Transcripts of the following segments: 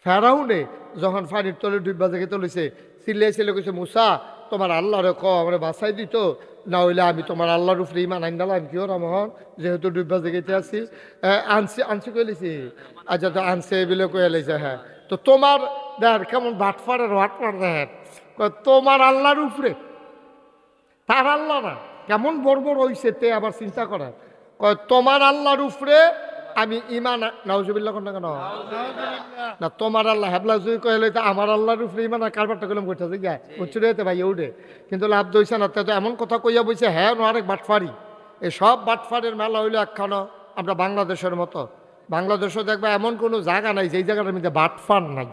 ফেরাউনে যখন পানির তলে ডুববা থেকে তুলেছে, চিল্লে কইছে, মুসা তোমার আল্লাহরে আমার বাঁচাই দিত, না হইলে আমি তোমার আল্লাহর উপরে ইমান আইন দিলাম কি ওরা মহন, যেহেতু ডুববা জেগেতে আছি। আনছি কইলেছি, আচ্ছা তো আনছে বলে কয়ে লাইছে। হ্যাঁ, তো তোমার দেখ কেমন বাটফারের বাটফার দেখ, তোমার আল্লাহর উপরে, তার আল্লাহ না, কেমন বর্বর হইছে তে আবার চিন্তা করে। তোমার আল্লাহর উপরে আমি ইমান, নাউজুবিল্লাহ কোন কেন না, তোমার আল্লাহ হেবলা জুই কইলে তো আমার আল্লাহর উপরে ইমান আর কারবারটা কলম করতেছে গিয়া উচ্চরে ভাই উঠে, কিন্তু লাভ দইছে না। তো এমন কথা কইয়া বইছে, হ্যাঁ আরেক বাটফারি। এই সব বাটফারের মেলা হইলো একখানো আমরা বাংলাদেশের মতো। বাংলাদেশও দেখবা এমন কোনো জায়গা নাই যেই জায়গাটার মধ্যে বাটফার নাই।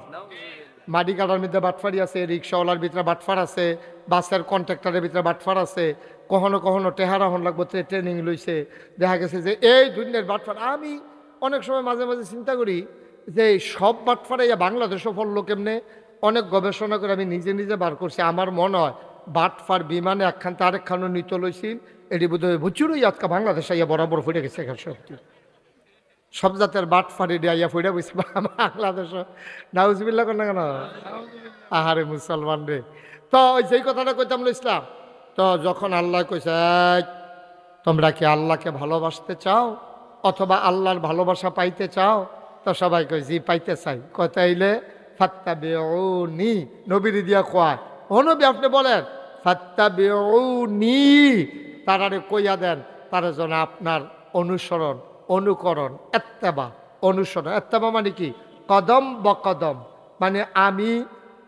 মাটি কাটার মধ্যে বাটফারি আছে, রিক্সাওয়ালার ভিতরে বাটফার আছে, বাসের কন্ট্রাক্টরের ভিতরে বাটফার আছে, কখনো কখনো টেহারা হন লাগবো ট্রেনিং লইছে। দেখা গেছে যে এই দুনিয়ার বাটফার। আমি অনেক সময় মাঝে মাঝে চিন্তা করি যে এই সব বাটফারে বাংলাদেশও ফললো কেমনে। অনেক গবেষণা করে আমি নিজে নিজে বার করছি। আমার মনে হয় বাটফার বিমানে একখান তো আরেকখানও নিত লইছিল, এটি বোধ হয় বুচুরই আজকে বাংলাদেশে ইয়া বরাবর ফুটে গেছে এখান সত্যি। সব জাতের বাটফারি দিয়া ফুটে বসে বাংলাদেশ। নাউজুবিল্লাহ কেন কেন আহারে মুসলমান রে। তো ওই যেই কথাটা কইতাম ইসলাম, তো যখন আল্লাহ কইছে তোমরা কি আল্লাহকে ভালোবাসতে চাও অথবা আল্লাহর ভালোবাসা পাইতে চাও, তো সবাই কই জি পাইতে চাই। কতাইলে ফাত্তাবিউনি, নবীর দিয়া কয়, ও নবী আপনি বলেন ফাত্তাবিউনি, তারারে কইয়া দেন তারা যেন আপনার অনুসরণ অনুকরণ এত্তেবা, অনুসরণ এত্তেবা মানে কি, কদম বকদম, মানে আমি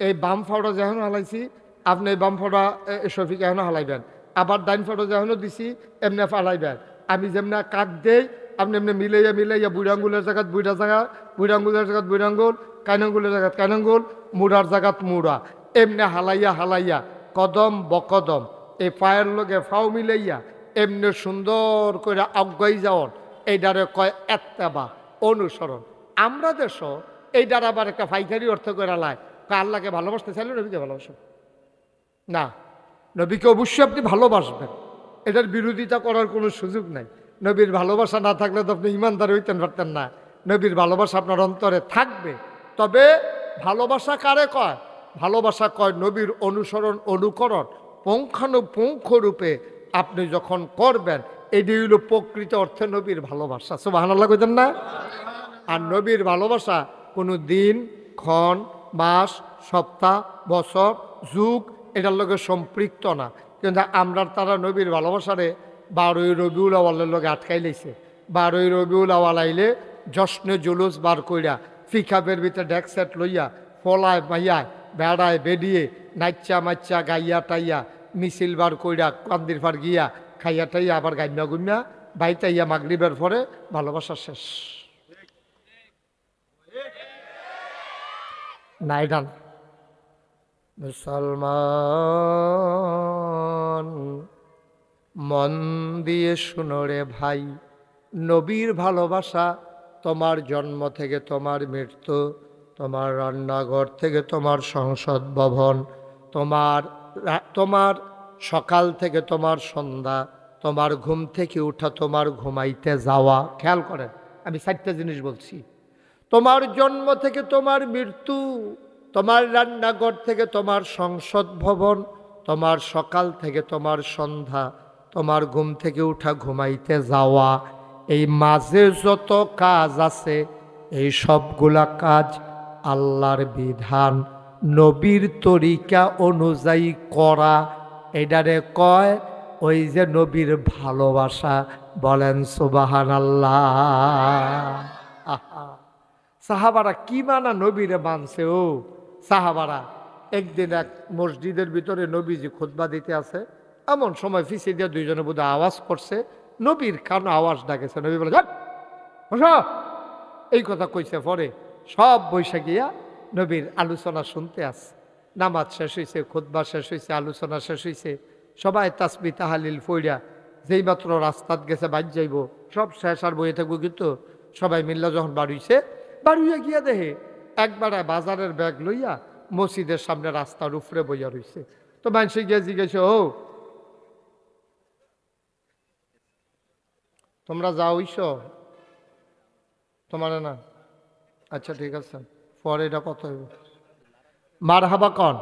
এই বাম ফাওড়া যেন হালাইছি আপনি এই বাম ফাওড়া শফিক এখন হালাইবেন, আবার ডাইন ফাওড়া যেন দিছি এমনি ফালাইবেন। আমি যেমনি কাক দেই আপনি এমনি মিলাইয়া বুড়াঙ্গুলের জায়গাত বুড়া জায়গা, বুড়াঙ্গুলের জায়গাত বুড়াঙ্গুল, কাইনাঙ্গুলের জায়গাত কাইনাঙ্গুল, মুড়ার জায়গাত মুড়া, এমনি হালাইয়া কদম বকদম এই পায়ের লগে ফাও মিলাইয়া এমনি সুন্দর করে আগাই যাওয়ার, এইটারে কয় এত্তেবা, অনুসরণ। আমরা দেশ এইটার আবার একটা ফাইকারি অর্থ করে লাই, আল্লাহকে ভালোবাসতে চাইলে নবীকে ভালোবাসেন না, নবীকে অবশ্যই আপনি ভালোবাসবেন, এটার বিরোধিতা করার কোনো সুযোগ নাই। নবীর ভালোবাসা না থাকলে তো আপনি ইমানদার হইতেন পারতেন না। নবীর ভালোবাসা আপনার অন্তরে থাকবে। তবে ভালোবাসা কারে কয়, ভালোবাসা কয় নবীর অনুসরণ অনুকরণ পুঙ্খানুপুঙ্খ রূপে আপনি যখন করবেন, এটি হইল প্রকৃত অর্থে নবীর ভালোবাসা। সুবহানাল্লাহ কইতেন না? আর নবীর ভালোবাসা কোনো দিন, ক্ষণ, মাস, সপ্তাহ, বছর, যুগ এটার লগে সম্পৃক্ত না। কিন্তু আমরা তারা নবীর ভালোবাসারে 12ই রবিউল আওয়ালের লগে আটকাই লাইছে। 12ই রবিউল আওয়াল আইলে জশ্নে জুলুস বার কইরা ফিকাবের ভিতরে ডেক সেট লইয়া ফলায় মাইয়ায় বেড়ায় বেডিয়ে নাচ্চা মাচ্চা গাইয়া টাইয়া মিছিল বার কইরা কান্দির ফার গিয়া খাইয়া টাইয়া আবার গাইমা গুইমা বাইতাইয়া মাগরিবের পরে ভালোবাসা শেষ। নাইডান মুসলমান মন দিয়ে শুনো রে ভাই, নবীর ভালোবাসা তোমার জন্ম থেকে তোমার মৃত্যু, তোমার রান্নাঘর থেকে তোমার সংসদ ভবন, তোমার সকাল থেকে তোমার সন্ধ্যা, তোমার ঘুম থেকে উঠা, তোমার ঘুমাইতে যাওয়া। খেয়াল করেন, আমি 4টা জিনিস বলছি। তোমার জন্ম থেকে তোমার মৃত্যু, তোমার রান্নাঘর থেকে তোমার সংসদ ভবন, তোমার সকাল থেকে তোমার সন্ধ্যা, তোমার ঘুম থেকে উঠা ঘুমাইতে যাওয়া, এই মাঝে যত কাজ আছে এই সবগুলা কাজ আল্লাহর বিধান নবীর তরিকা অনুযায়ী করা, এটারে কয় ওই যে নবীর ভালোবাসা। বলেন সুবহানাল্লাহ। আহা, সাহাবারা কি মানা নবীরে মানছে। ও সাহাবারা, একদিন এক মসজিদের ভিতরে নবীজি খুতবা দিতে আছে, এমন সময় ফিসে দিয়ে দুইজনে বোধহয় আওয়াজ করছে, নবীর কানে আওয়াজ ডাকেছে। নবী বলে বসো, এই কথা কইছে। পরে সব বৈশা গিয়া নবীর আলোচনা শুনতে আসে। নামাজ শেষ হয়েছে, খুতবা শেষ হয়েছে, আলোচনা শেষ হয়েছে, সবাই তাসবি তাহালিল ফইরা যেই মাত্র রাস্তাত গেছে বাজ যাইব, সব শেষ আর বইয়ে থাকবো। কিন্তু সবাই মিল্লা যখন বাড়িছে, বাড়িয়া গিয়া দেখে একবারে বাজারের ব্যাগ লইয়া মসজিদের সামনে রাস্তার উপরে বইয়া রইছে। তো মানুষে গিয়ে জিজ্ঞেস, ও তোমরা যাওইছ? তোমার না? আচ্ছা ঠিক আছে, পরে এটা কত হইব? মার হাবা কন,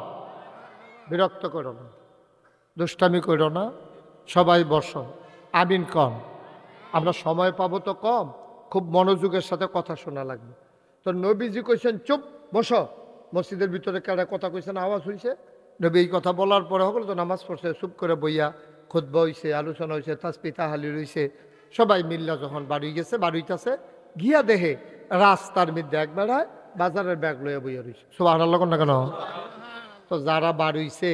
বিরক্ত করো না, দুষ্টামি করো না, সবাই বসো, আমিন কন। আমরা সময় পাবো তো কম, খুব মনোযোগের সাথে কথা শোনা লাগবে। তো নবীজি কইছেন চুপ বসো। মসজিদের ভিতরে কারা কথা কইছেন, আওয়াজ হইছে। নবী এই কথা বলার পরে হল তো নামাজ পড়ছে, চুপ করে বইয়া খুতবা হইছে, আলোচনা হইছে, তাসবিহ তাহলিল হইছে। সবাই মিল্লা যখন বাড়ি গেছে, বাড়িতেছে গিয়া দেহে রাস্তার মধ্যে একবার বাজারের ব্যাগ লইয়া বইয়া রইছে। সুবহানাল্লাহ না কেন? তো যারা বাড়িছে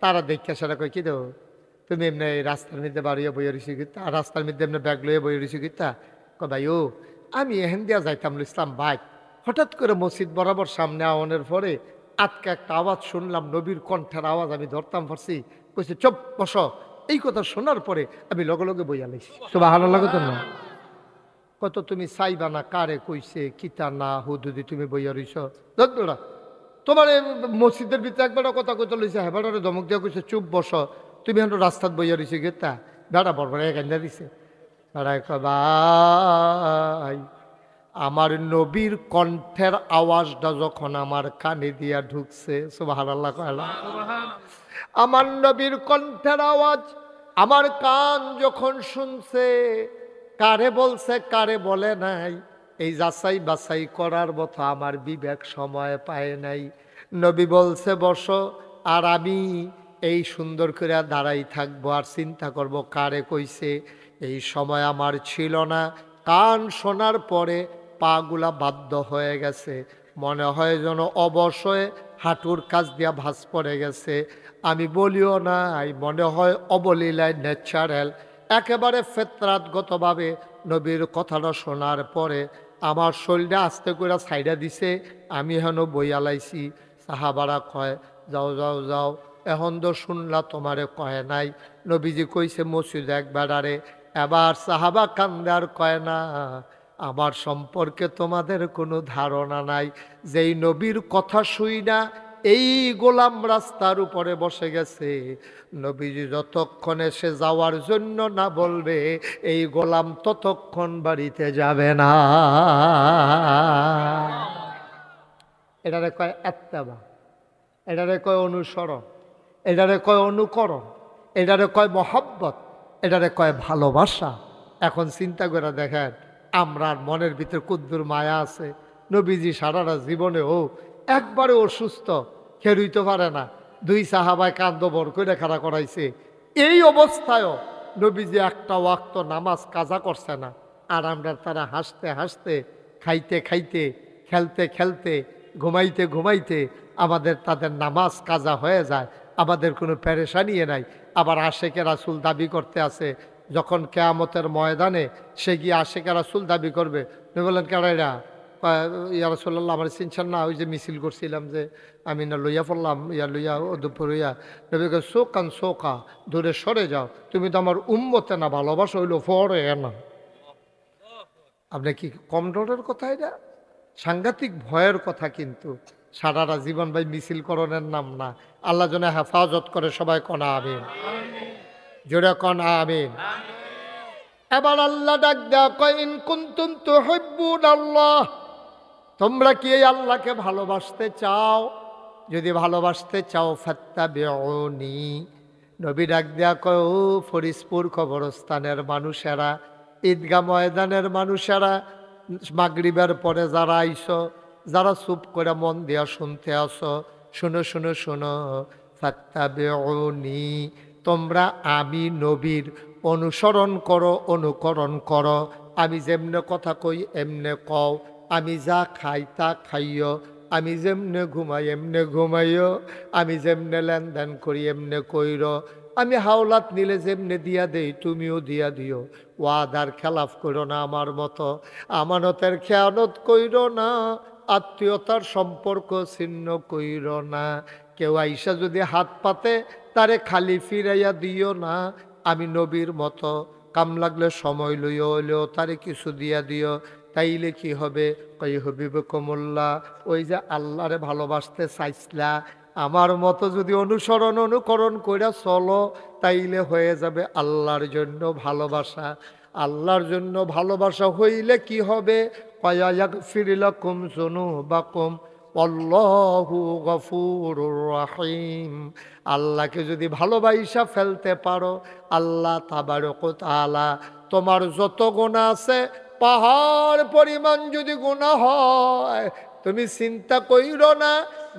তারা দেখে সেটা কই কি দেব, তুমি এমনি রাস্তার মধ্যে বাড়িয়ে বইয়া রইছি গীতা, আর রাস্তার মধ্যে এমনি ব্যাগ লইয়া বইয়া রইছি গীতা। ভাই ও আমি এহেন দিয়া যাইতাম ইসলাম বাইক, হঠাৎ করে মসজিদ বরাবর সামনে আওয়ানের পরে আজকে একটা আওয়াজ শুনলাম, নবীর কণ্ঠের আওয়াজ আমি ধরতাম পারছি। কইছে চুপ বসো। এই কথা শোনার পরে আমি লগে লগে বইয়া লাইছি। সুবহানাল্লাহ তো না? কত তুমি চাইবা না কারে কইছে কিতা না হুদুদি তুমি বইয়া রইছ। ধরা তোমার মসজিদের ভিতরে একবার কথা কইতে লইছে, হেবারে ধমক দিয়া কইছে চুপ বসো, তুমি এখন রাস্তাত বইয়া রইছে গেতা। বেড়া বড় বড় গাঞ্জা দিছে। বেড়ায় ভাই আমার নবীর কণ্ঠের আওয়াজটা যখন আমার কানে দিয়া ঢুকছে, সুবহানাল্লাহ কয়লা, আমার নবীর কণ্ঠের আওয়াজ আমার কান যখন শুনছে, কারে বলছে কারে বলে নাই এই যাচাই বাছাই করার মতো আমার বিবেক সময় পায় নাই। নবী বলছে বসো, আর আমি এই সুন্দর করে দাঁড়াই থাকবো আর চিন্তা করব কারে কইছে। এই সময় আমার ছিল না। কান শোনার পরে পাগুলা বাধ্য হয়ে গেছে, মনে হয় যেন অবশ্যই হাঁটুর কাছ দিয়া ভাঁজ পড়ে গেছে। আমি বলিও নাই, মনে হয় অবলীলায় ন্যাচারাল একেবারে ফেতরাতগতভাবে নবীর কথাটা শোনার পরে আমার শরীরটা আস্তে করে ছাইড়া দিছে। আমি হেন বইয়া লাইছি। সাহাবারা কয় যাও যাও যাও, এখন তো শুনলা তোমারে কয় নাই। নবীজি কইছে মসজিদ একবারে। এবার সাহাবা কান্দার কয় না আমার সম্পর্কে তোমাদের কোনো ধারণা নাই। যেই নবীর কথা শুই না এই গোলাম রাস্তার উপরে বসে গেছে, নবীজি যতক্ষণে সে যাওয়ার জন্য না বলবে এই গোলাম ততক্ষণ বাড়িতে যাবে না। এটারে কয় ইত্তেবা, এটারে কয় অনুসরণ, এটারে কয় অনুকরণ, এটারে কয় মহব্বত, এটারে কয় ভালোবাসা। এখন চিন্তা করে দেখেন আমরা মনের ভিতরে কুদ্দুর মায়া আছে। নবীজি সারাটা জীবনেও একবারে অসুস্থ, খেরুইতে পারে না, দুই সাহাবায় কান্দ বর করে খাড়া করাইছে। এই অবস্থায়ও নবীজি একটা ওয়াক্ত নামাজ কাজা করছে না। আর আমরা তারা হাসতে হাসতে, খাইতে খাইতে, খেলতে খেলতে, ঘুমাইতে ঘুমাইতে আমাদের তাদের নামাজ কাজা হয়ে যায়, আমাদের কোনো পেরেশানিয়ে নাই। আবার আশেকে রাসূল দাবি করতে আছে, যখন কেয়ামতের ময়দানে সে গিয়ে আশেকে রাসূল দাবি করবে, তুমি বললেন কেডাইরা, ইয়া রাসূলুল্লাহ আমার চিনছেন না, ওই যে মিছিল করছিলাম যে আমি না লইয়া পড়লাম, ইয়া লইয়া ও দুপুর ইয়া। নবীকে শোকান শোকা, দূরে সরে যাও, তুমি তো আমার উম্মতে না, ভালোবাসা হইলো পরে না। আপনি কি কম ডরের কথা? এটা সাংঘাতিক ভয়ের কথা। কিন্তু সারাটা জীবন ভাই মিছিল করণের নাম না। আল্লাহ যেন হেফাজত করে। সবাই কনা আমিন, জোরে কনা আমিন। এবার আল্লাহ ডাক দেয়া কয় ইন কুনতুম তুহিব্বুনাল্লাহ, তোমরা কি এই আল্লাহকে ভালোবাসতে চাও? যদি ভালোবাসতে চাও ফাত্তাবিউনি। নবী ডাক দেয়া কয় ও ফরিদপুর কবরস্থানের মানুষেরা, ঈদগাহ ময়দানের মানুষেরা, মাগরিবের পরে যারা আইছো, যারা চুপ করে মন দিয়া শুনতে আসো, শুনো শুনো শুনো, ফাত্তাবিউনি, তোমরা আমি নবীর অনুসরণ করো, অনুকরণ করো। আমি যেমনে কথা কই এমনে কও, আমি যা খাই তা খাইও, আমি যেমনে ঘুমাই এমনে ঘুমাইও, আমি যেমনে লেনদেন করি এমনে কইর, আমি হাওলাত নিলে যেমনে দিয়া দেই তুমিও দিয়া দিও। ওয়াদার খেলাফ করো না আমার মতো, আমানতের খেয়ানত কইর না, আত্মীয়তার সম্পর্ক ছিন্ন কইর না। কেউ আইসা যদি হাত পাতে তারে খালি ফিরাইয়া দিও না। আমি নবীর মতো, কাম লাগলে সময় লইও হইলেও তারে কিছু দিয়া দিও। তাইলে কি হবে? কই হবিবকুমুল্লাহ, ওই যে আল্লাহরে ভালোবাসতে চাইছিলা, আমার মতো যদি অনুসরণ অনুকরণ কইরা চলো, তাইলে হয়ে যাবে আল্লাহর জন্য ভালোবাসা। আল্লাহর জন্য ভালোবাসা হইলে কি হবে? কয়া ইয়াগফির লাকুম যুনুবাকুম আল্লাহু গফুরুর রহিম। আল্লাহকে যদি ভালোবাসা ফেলতে পারো, আল্লাহ তাবারক ওয়া তাআলা তোমার যত গুনাহ আছে পাহাড় পরিমাণ যদি গুনাহ হয়, তুমি চিন্তা কইরো না,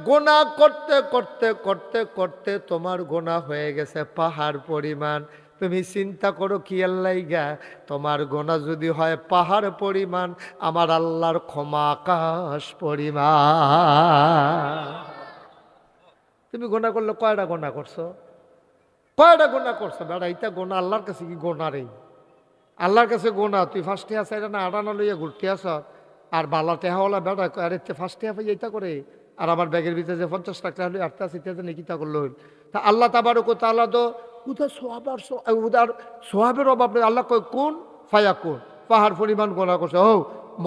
গুনাহ করতে করতে করতে করতে তোমার গুনাহ হয়ে গেছে পাহাড় পরিমাণ। তুমি চিন্তা করো কি আল্লাহ গা, তোমার গুনাহ যদি হয় পাহাড় পরিমাণ, আমার আল্লাহর ক্ষমা আকাশ পরিমাণ। তুমি গুনাহ করলে কয়টা গুনাহ করছো? কয়টা গুনাহ করছো বেড়া? এইটা গুনাহ আল্লাহর কাছে কি গুনাহ রে? আল্লাহর কাছে গুনাহ। তুই ফার্স্টে আছে এটা না আড়ানা লইয়া ঘুরতে আস, আর বালা টেহাওয়ালা বেড়া আরে ফার্স্টে পাই এইটা করে, আর আমার ব্যাগের ভিতরে যে 50 টাকা হলে আটটা আছে নিকিতা করলো। তা আল্লাহ তাবারক ওয়া তাআলা তো উদার সোয়াবার উদার সোয়াবের অভাব নেই। আল্লাহ কয় কোন ফায়া কোন, পাহাড় পরিমাণ গোনা করছে। ও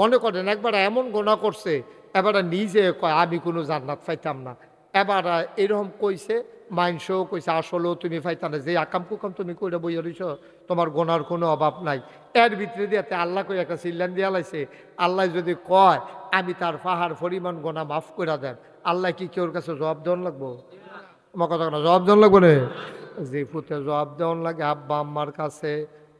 মনে করেন একবার এমন গোনা করছে, এবার নিজে কয় আমি কোনো জান্নাত পাইতাম না। এবার এরকম কইছে, মাইনসও কইছে আসলেও তুমি পাইতাম না, যে আকাম কুকাম তুমি কইরা বইয়া রইছ, তোমার গোনার কোনো অভাব নাই। এর ভিতরে দিয়ে আল্লাহ কই একটা চিল্লান দিয়া লাইছে, আল্লাহ যদি কয় আমি তার পাহাড় পরিমাণ গোনা মাফ করে দেন, আল্লাহ কি কেউর কাছে জবাব দেওয়ান লাগবো? আমার কথা না, জবাব দেওয়ান লাগবো না? যে ফুতে জবাব দেওয়ান লাগে আব্বা আম্মার কাছে,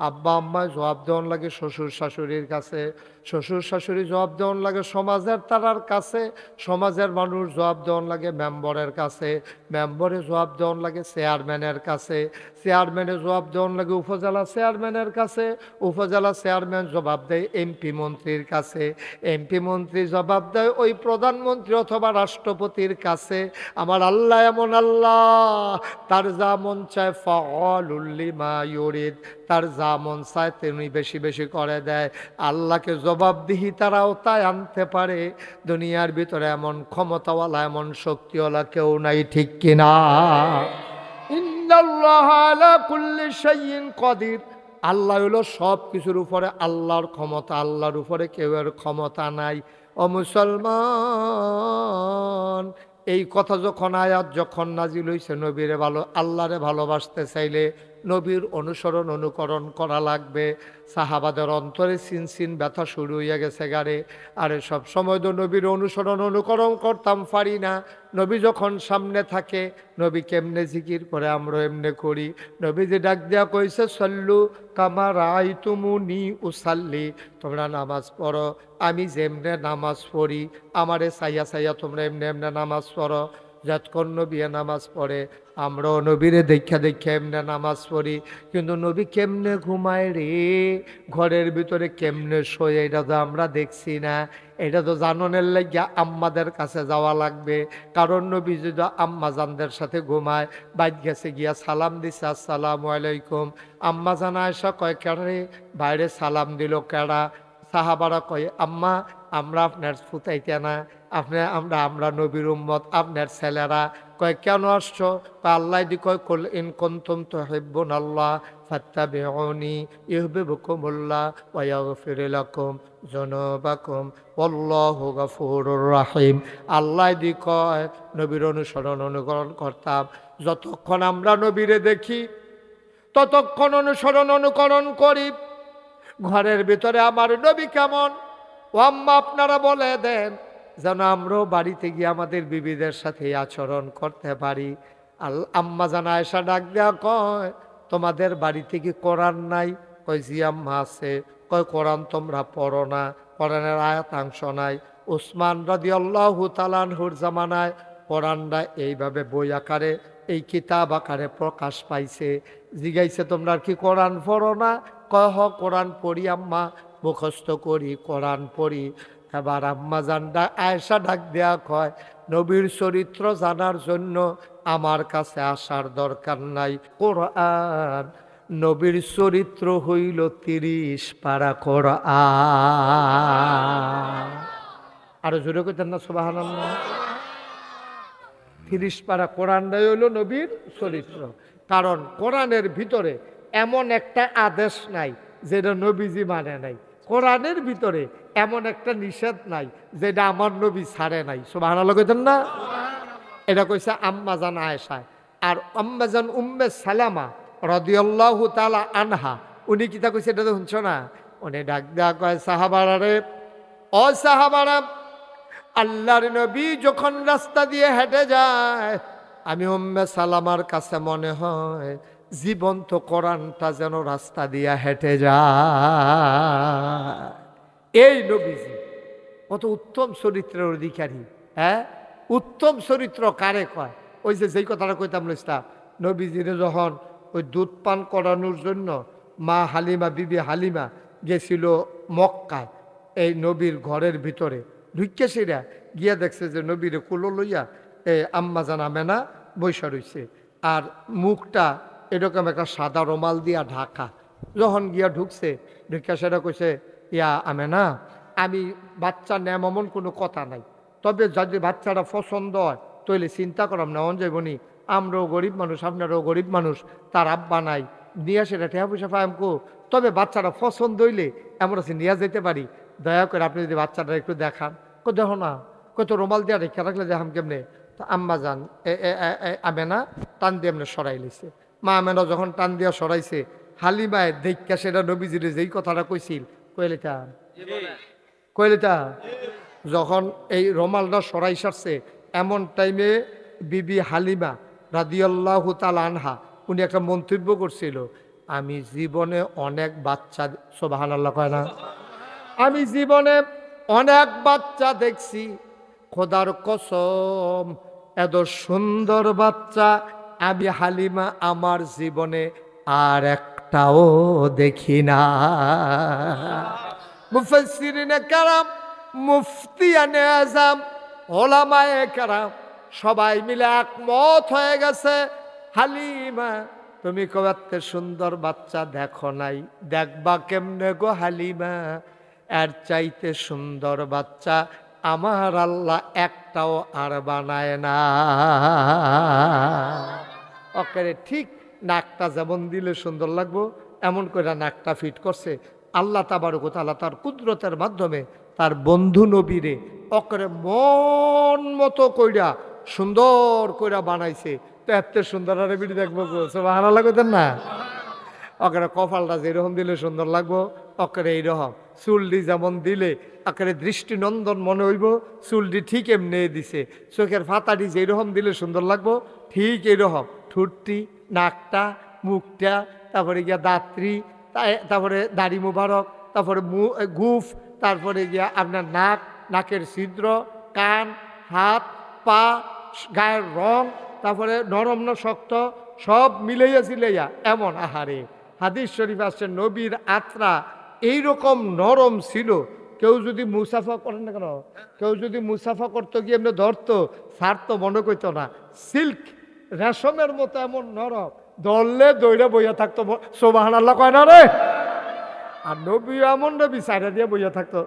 আব্বা আম্মায় জবাব দেওয়ান লাগে শ্বশুর শাশুড়ির কাছে, শ্বশুর শাশুড়ি জবাব দেওয়ান লাগে সমাজের তারার কাছে, সমাজের মানুষ জবাব দেওয়ান লাগে মেম্বরের কাছে, মেম্বরে জবাব দেওয়ান লাগে চেয়ারম্যানের কাছে, চেয়ারম্যানে জবাব দেওয়ান লাগে উপজেলা চেয়ারম্যানের কাছে, উপজেলা চেয়ারম্যান জবাব দেয় এমপি মন্ত্রীর কাছে, এমপি মন্ত্রী জবাব দেয় ওই প্রধানমন্ত্রী অথবা রাষ্ট্রপতির কাছে। আমার আল্লাহ এমন আল্লাহ, তার যা মন চায় ফাআলুল লিমা ইউরিদ, তার যা মন চায় তিনি বেশি বেশি করে দেয়। আল্লাহকে জবাবদিহি তারাও তাই আনতে পারে। দুনিয়ার ভিতরে এমন ক্ষমতাওয়ালা এমন শক্তিওয়ালা কেউ নাই, ঠিক কিনা? ইন্নাল্লাহা আলা কুল্লি শাইইন কাদির। আল্লাহ হলো সব কিছুর উপরে, আল্লাহর ক্ষমতা, আল্লাহর উপরে কেউ এর ক্ষমতা নাই। ও মুসলমান, এই কথা যখন আয়াত যখন নাজিল হইছে, নবীরে ভালো আল্লাহরে ভালোবাসতে চাইলে নবীর অনুসরণ অনুকরণ করা লাগবে। সাহাবাদের অন্তরে সিনসিন ব্যথা শুরু হইয়া গেছে গারে, আরে সব সময় তো নবীর অনুসরণ অনুকরণ করতাম পারি না। নবী যখন সামনে থাকে, নবী কেমনে জিকির করে আমরা এমনে করি। নবী যে ডাক দেয়া কইছে সল্লু কামা রাআইতুমুনি উসাল্লি, তোমরা নামাজ পড়ো আমি যেমনে নামাজ পড়ি, আমারে সাইয়া সাইয়া তোমরা এমনি এমনি নামাজ পড়ো। যতক্ষণ নবী নামাজ পড়ে আমরাও নবীরে দেখা দেখা এমনি নামাজ পড়ি। কিন্তু নবী কেমনে ঘুমায় রে, ঘরের ভিতরে কেমনে শোয়, এটা তো আমরা দেখছি না। এটা তো জাননের লাগিয়া আম্মাদের কাছে যাওয়া লাগবে। কারণ নবী যদি আম্মা জানদের সাথে ঘুমায়, বাইর গেছে গিয়া সালাম দিছে আসসালামু আলাইকুম, আম্মা জানা আয়সা কয় কেড়ে বাইরে সালাম দিল কেডা? সাহাবারা কয় আম্মা আমরা আপনার ফুতাইতে না, আমরা নবীর উম্মত, আপনার ছেলেরা। কয় কেন আসছো? আল্লাহ দি কয় কুল ইন কুনতুম তুহিব্বুনাল্লাহ ফাত্তাবিউনি ইউহিব্বুকুমুল্লাহ ওয়া ইয়াগফির লাকুম যুনুবাকুম ওয়াল্লাহু গফুরুর রহিম। আল্লাহ দি কয় নবীর অনুসরণ অনুকরণ করতাম। যতক্ষণ আমরা নবীরে দেখি ততক্ষণ অনুসরণ অনুকরণ করি। ঘরের ভিতরে আমার নবী কেমন, ও আম্মা আপনারা বলে দেন, যেন আমরাও বাড়িতে গিয়ে আমাদের বিবিদের সাথে আচরণ করতে পারি। আম্মা জানা আয়েশা ডাক দেয়া কয় তোমাদের বাড়িতে কি কোরআন নাই? কয় জি আম্মা আছে। কয় কোরআন তোমরা পড়ো না, কোরআনের আয়াতাংশ নাই। উসমান রাদিয়াল্লাহু তাআলা আনহুর জামানায় কোরআনটা এইভাবে বই আকারে, এই কিতাব আকারে প্রকাশ পাইছে। জিগাইছে তোমরা কি কোরআন পড়ো না? কয় হ কোরআন পড়ি আম্মা, মুখস্থ করি, কোরআন পড়ি। এবার আম্মা জানডা আয়েশা ডাক দেয়া কয় নবীর চরিত্র জানার জন্য আমার কাছে আসার দরকার নাই। কোরআন নবীর চরিত্র হইল 30 পারা কোরআন। আরো জোরে কইতেন না সুবহানাল্লাহ? 30 পারা কোরআনটাই হইল নবীর চরিত্র। কারণ কোরআনের ভিতরে এমন একটা আদেশ নাই যেটা নবীজি মানে নাই, কোরআনের ভিতরে এমন একটা নিষেধ নাই যেটা আমার নবী ছাড়ে নাই। সুবহানাল্লাহ কইতেন না? এটা কইছে আম্মা জান আয়েশা। আর আম্মা জান উম্মে সালামা রাদিয়াল্লাহু তাআলা আনহা, উনি কিতা কইছে এটা তো শুনছো না? উনি ডাক দেয়া কয় সাহাবারা রে, ও সাহাবারা, আল্লাহর নবী যখন রাস্তা দিয়ে হেঁটে যায়, আমি উম্মে সালামার কাছে মনে হয় জীবন্ত কোরআনটা যেন রাস্তা দিয়ে হেঁটে যায়। এই নবীজি কত উত্তম চরিত্রের অধিকারী। হ্যাঁ, উত্তম চরিত্র কারে কয়? ওই যে যেই কথাটা কইতাম লইস্তা, নবীজিরে যখন ওই দুধ পান করানোর জন্য মা হালিমা, বিবি হালিমা গেছিল মক্কায়, এই নবীর ঘরের ভিতরে ঢুকিয়ে সেরা গিয়া দেখছে যে নবীরে কুলো লইয়া আম্মা জানা মেনা বৈশা রইছে, আর মুখটা এরকম একটা সাদা রুমাল দিয়া ঢাকা। যখন গিয়া ঢুকছে, ঢুকিয়া সেটা কইছে, ইয়া আমেনা, আমি বাচ্চা নেম এমন কোনো কথা নাই, তবে যদি বাচ্চাটা পছন্দ হয় তাহলে চিন্তা করাম না, অন যাইবনি, আমরাও গরিব মানুষ, আপনারাও গরিব মানুষ, তার আব্বা নাই, নিয়ে সেটা ঠেয়া পয়সা পাইমকো, তবে বাচ্চাটা পছন্দ হইলে এমন আছে নিয়ে যেতে পারি, দয়া করে আপনি যদি বাচ্চাটা একটু দেখান। দেখো না, কত রুমাল দিয়া রেখা রাখলে দেখাম কেমনে? তো আম্মা যান আমেনা টান দিয়ে এমনি সরাই লিছে। মা আমেনা যখন টান দিয়া সরাইছে, হালিমায় দেখা সেটা নবীজিরে যেই কথাটা কইছিল, কইলিতা যখন এই রুমালটা সরাই সারছে, এমন টাইমে বিবি হালিমা রাদিয়াল্লাহু তাআলা আনহা উনি একটা মন্তব্য করছিল, আমি জীবনে অনেক বাচ্চা, সুবহানাল্লাহ কয় না, আমি জীবনে অনেক বাচ্চা দেখছি, খোদার কসম এত সুন্দর বাচ্চা আমি হালিমা আমার জীবনে আর একটাও দেখি না। মুফাসসিরিনে কেরাম, মুফতিয়ানে আযম, ওলামায়ে কেরাম সবাই মিলে একমত হয়ে গেছে, হালিমা তুমি কবে সুন্দর বাচ্চা দেখো নাই, দেখবা কেমনে গো হালিমা, এর চাইতে সুন্দর বাচ্চা আমার আল্লাহ একটাও আর বানায় না। ওকে ঠিক নাকটা যেমন দিলে সুন্দর লাগবো এমন করে নাকটা ফিট করছে আল্লাহ তাবারক ওয়া তাআলা তার কুদরতের মাধ্যমে তার বন্ধু নবীরে ওকে মন মতো কইরা সুন্দর কইরা বানাইছে। তো এত সুন্দর আর বিড়ি দেখবো, সুবহানাল্লাহ কইতেন না? ওকে কপালটা যেরকম দিলে সুন্দর লাগবো, ওকে এইরকম চুলডি যেমন দিলে আকারে দৃষ্টিনন্দন মনে হইব, চুলডি ঠিক এমনি দিছে। চোখের ফাতাটি যেরকম দিলে সুন্দর লাগবো ঠিক এইরকম ঠুটটি, নাকটা, মুখটা, তারপরে গিয়া দাঁত্রি, তারপরে দাড়ি মুবারক, তারপরে গুফ, তারপরে গিয়া আপনার নাক, নাকের ছিদ্র, কান, হাত, পা, গায়ের রং, তারপরে নরম না শক্ত, সব মিলাইয়া ছিলাইয়া এমন। আহারে হাদিস শরীফ আসছে নবীর আত্রা এইরকম নরম ছিল, কেউ যদি মুসাফা করেন না কেন, কেউ যদি মুসাফা করতে গিয়ে এমনি ধরতো সার তো মনে করতো না, সিল্ক রেশমের মতো এমন নরম, ধরলে দৌড়ে বইয়া থাকতো, সুবহানাল্লাহ কয় না রে? আর নবী এমন নবী সাইডা দিয়ে বইয়া থাকতো,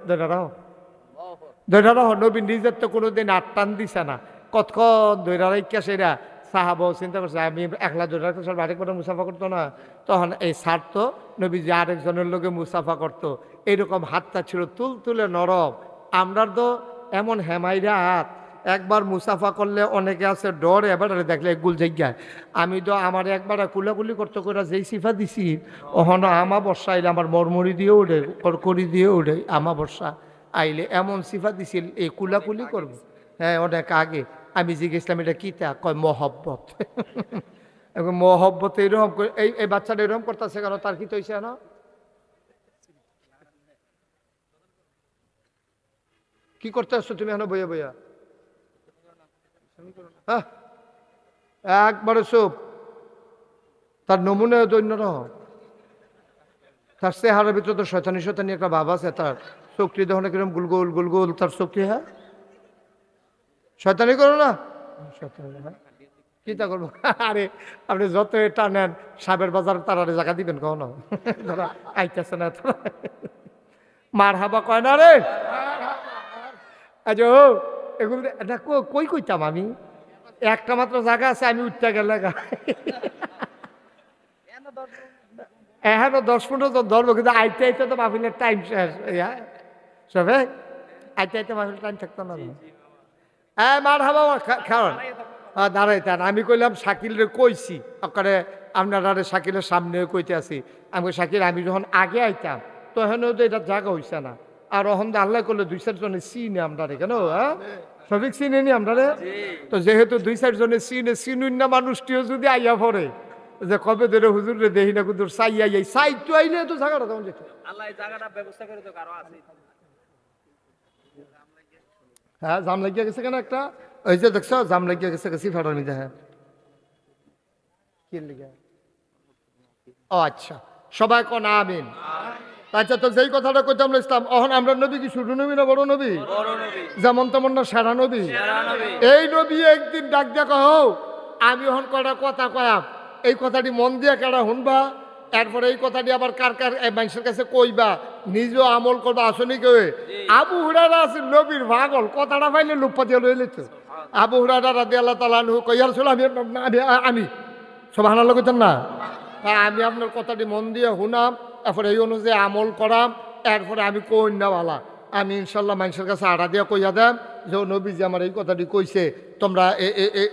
দৈরাহ নবী নিজের তো কোনোদিন আটটান দিছে না, কতক্ষণ দৈরা রাইকা সেরা সাহাবা চিন্তা করছে আমি একলা দৈরা আরেকবার মুসাফা করতো না, তখন এই সার তো নবী যে আরেকজনের লোকে মুসাফা করতো, এইরকম হাতটা ছিল তুল তুলে নরম। আমরা তো এমন হেমাইরা হাত, একবার মুসাফা করলে অনেকে আছে ডর, এবার দেখলে গুল জায়গায়। আমি তো আমার একবার কুলাকুলি করতে করে যেই সিফা দিছি, ওখানে আমা বর্ষা আইলে আমার মরমরি দিয়ে উঠে, করকরি দিয়ে উঠে, আমা বর্ষা আইলে এমন সিফা দিছিল এই কুলাকুলি করবো। হ্যাঁ, অনেক আগে আমি জিজ্ঞেসলাম এটা কী, তা কয় মহব্বত। মহব্বত এইরকম করে এই বাচ্চাটা এরকম করতেছে কেন, তার কি তৈছে না? কি করতে আসছো তুমি এখন বইয়া বইয়া? হ্যাঁ, একবারে চুপ। তার নমুনা দৈন্য তার চেহারার ভিতরে তো শয়তানি শয়তানি একটা ভাব আছে, তার চোখটি দেখো না কিরকম গুলগোল গুলগোল তার চোখটি। হ্যাঁ, শয়তানি করো না, কি তা করবো? আরে আপনি যত এটা নেন সাবের বাজার তারারে জায়গা দিবেন কখনো? ধরা আইতেছে না তোরা, মার হাবা কয় না রে। আচ্ছা এগুলো এটা কই কইতাম আমি, একটা মাত্র জায়গা আছে আমি উঠতে গেলে হ্যাঁ 10-15 জন ধরবো, কিন্তু আইতে আইতে তো মাহফিলের টাইম শেষ। সবে আইতে আইতে মাহফিলের টাইম থাকতো না। হ্যাঁ মার হাবা খাওয়ান দাঁড়াইতেন। আমি কইলাম শাকিলরে কইছি, ওখানে আপনারা শাকিলের সামনে কইতে আছি। আমি শাকিল আমি যখন আগে আইতাম তখনও তো এটা জায়গা হইছে না, আর অহন আল্লাহ করলে 2-4 জনে চিনে আমরা রে কেন, হ্যাঁ সবিক চিনে নি আমরা রে। তো যেহেতু 2-4 জনে চিনুন না মানুষটিও যদি আইয়া পড়ে যে কবে ধরে হুজুর রে দেখি না কুদুর চাই আই চাই তো আইলে তো জায়গাটা তখন যেত। আল্লাহ এই জায়গাটা ব্যবস্থা করে তো কারো আছে। হ্যাঁ জাম লাগিয়া গেছে কেন একটা, ওই যে দেখছো জাম লাগিয়া গেছে গেছি ফাটার মধ্যে। হ্যাঁ কি লিগা? ও আচ্ছা, সবাই কোন আমিন। আচ্ছা, তো যেই কথাটা কইতাম ইসলাম, অহন আমরা নবী কি ছোট নবী না বড় নবী? বড় নবী, যেমন তেমন না সেরা নবী। সেরা নবী। এই নবী একদিন ডাক দিয়া কহ, আমি অহন কয়টা কথা কয়াম, এই কথাটি মন দিয়া কেডা শুনবা, এরপরে এই কথাটি আবার কার কার মানুষের কাছে কইবা, নিজেও আমল করবা। আসনি কেউ আবু হুরায়রা আছে নবীর পাগল, কথাটা পাইলে লুপ্পা দিয়ে লইলে তো। আবু হুরায়রা রাদিয়াল্লাহু তাআলা আনহু কইয়া রাসূল আমি সুবহানাল্লাহ কইতেন না, আমি আপনার কথাটি মন দিয়ে শুনাম, এরপরে এই অনুযায়ী আমল করাম, এরপরে আমি কই না বালা, আমি ইনশাল্লাহ মানুষের কাছে আড়া দিয়া কইয়া দেন যে ও নবী যে আমার এই কথাটি কইছে তোমরা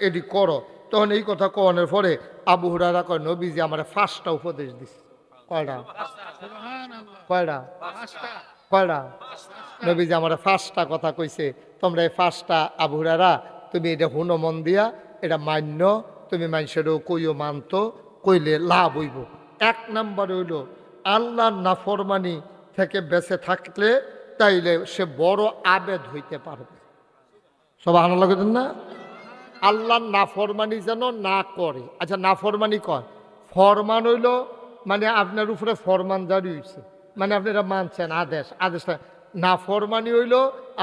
এটি করো। তখন এই কথা কওয়ানোর পরে আবু হুরায়রা কয় নবী যে আমার 5টা উপদেশ দিছে। কয়টা? কয়টা? 5টা। নবী যে আমার 5টা কথা কইছে, তোমরা এই 5টা আবু হুরায়রা তুমি এটা হুনো মন দিয়া, এটা মান্য, তুমি মানুষেরও কইও মানতো, কইলে লাভ হইব। 1 নাম্বার হইল আল্লাহর নাফরমানি থেকে বেঁচে থাকলে তাইলে সে বড় আবেদ হইতে পারবে। সবাই আল্লাহ কইতেন না, আল্লাহর নাফরমানি যেন না করে। আচ্ছা, নাফরমানি কয়, ফরমান হইল মানে আপনার উপরে ফরমান জারি হয়েছে, মানে আপনি এটা মানছেন, আদেশটা। নাফরমানি হইল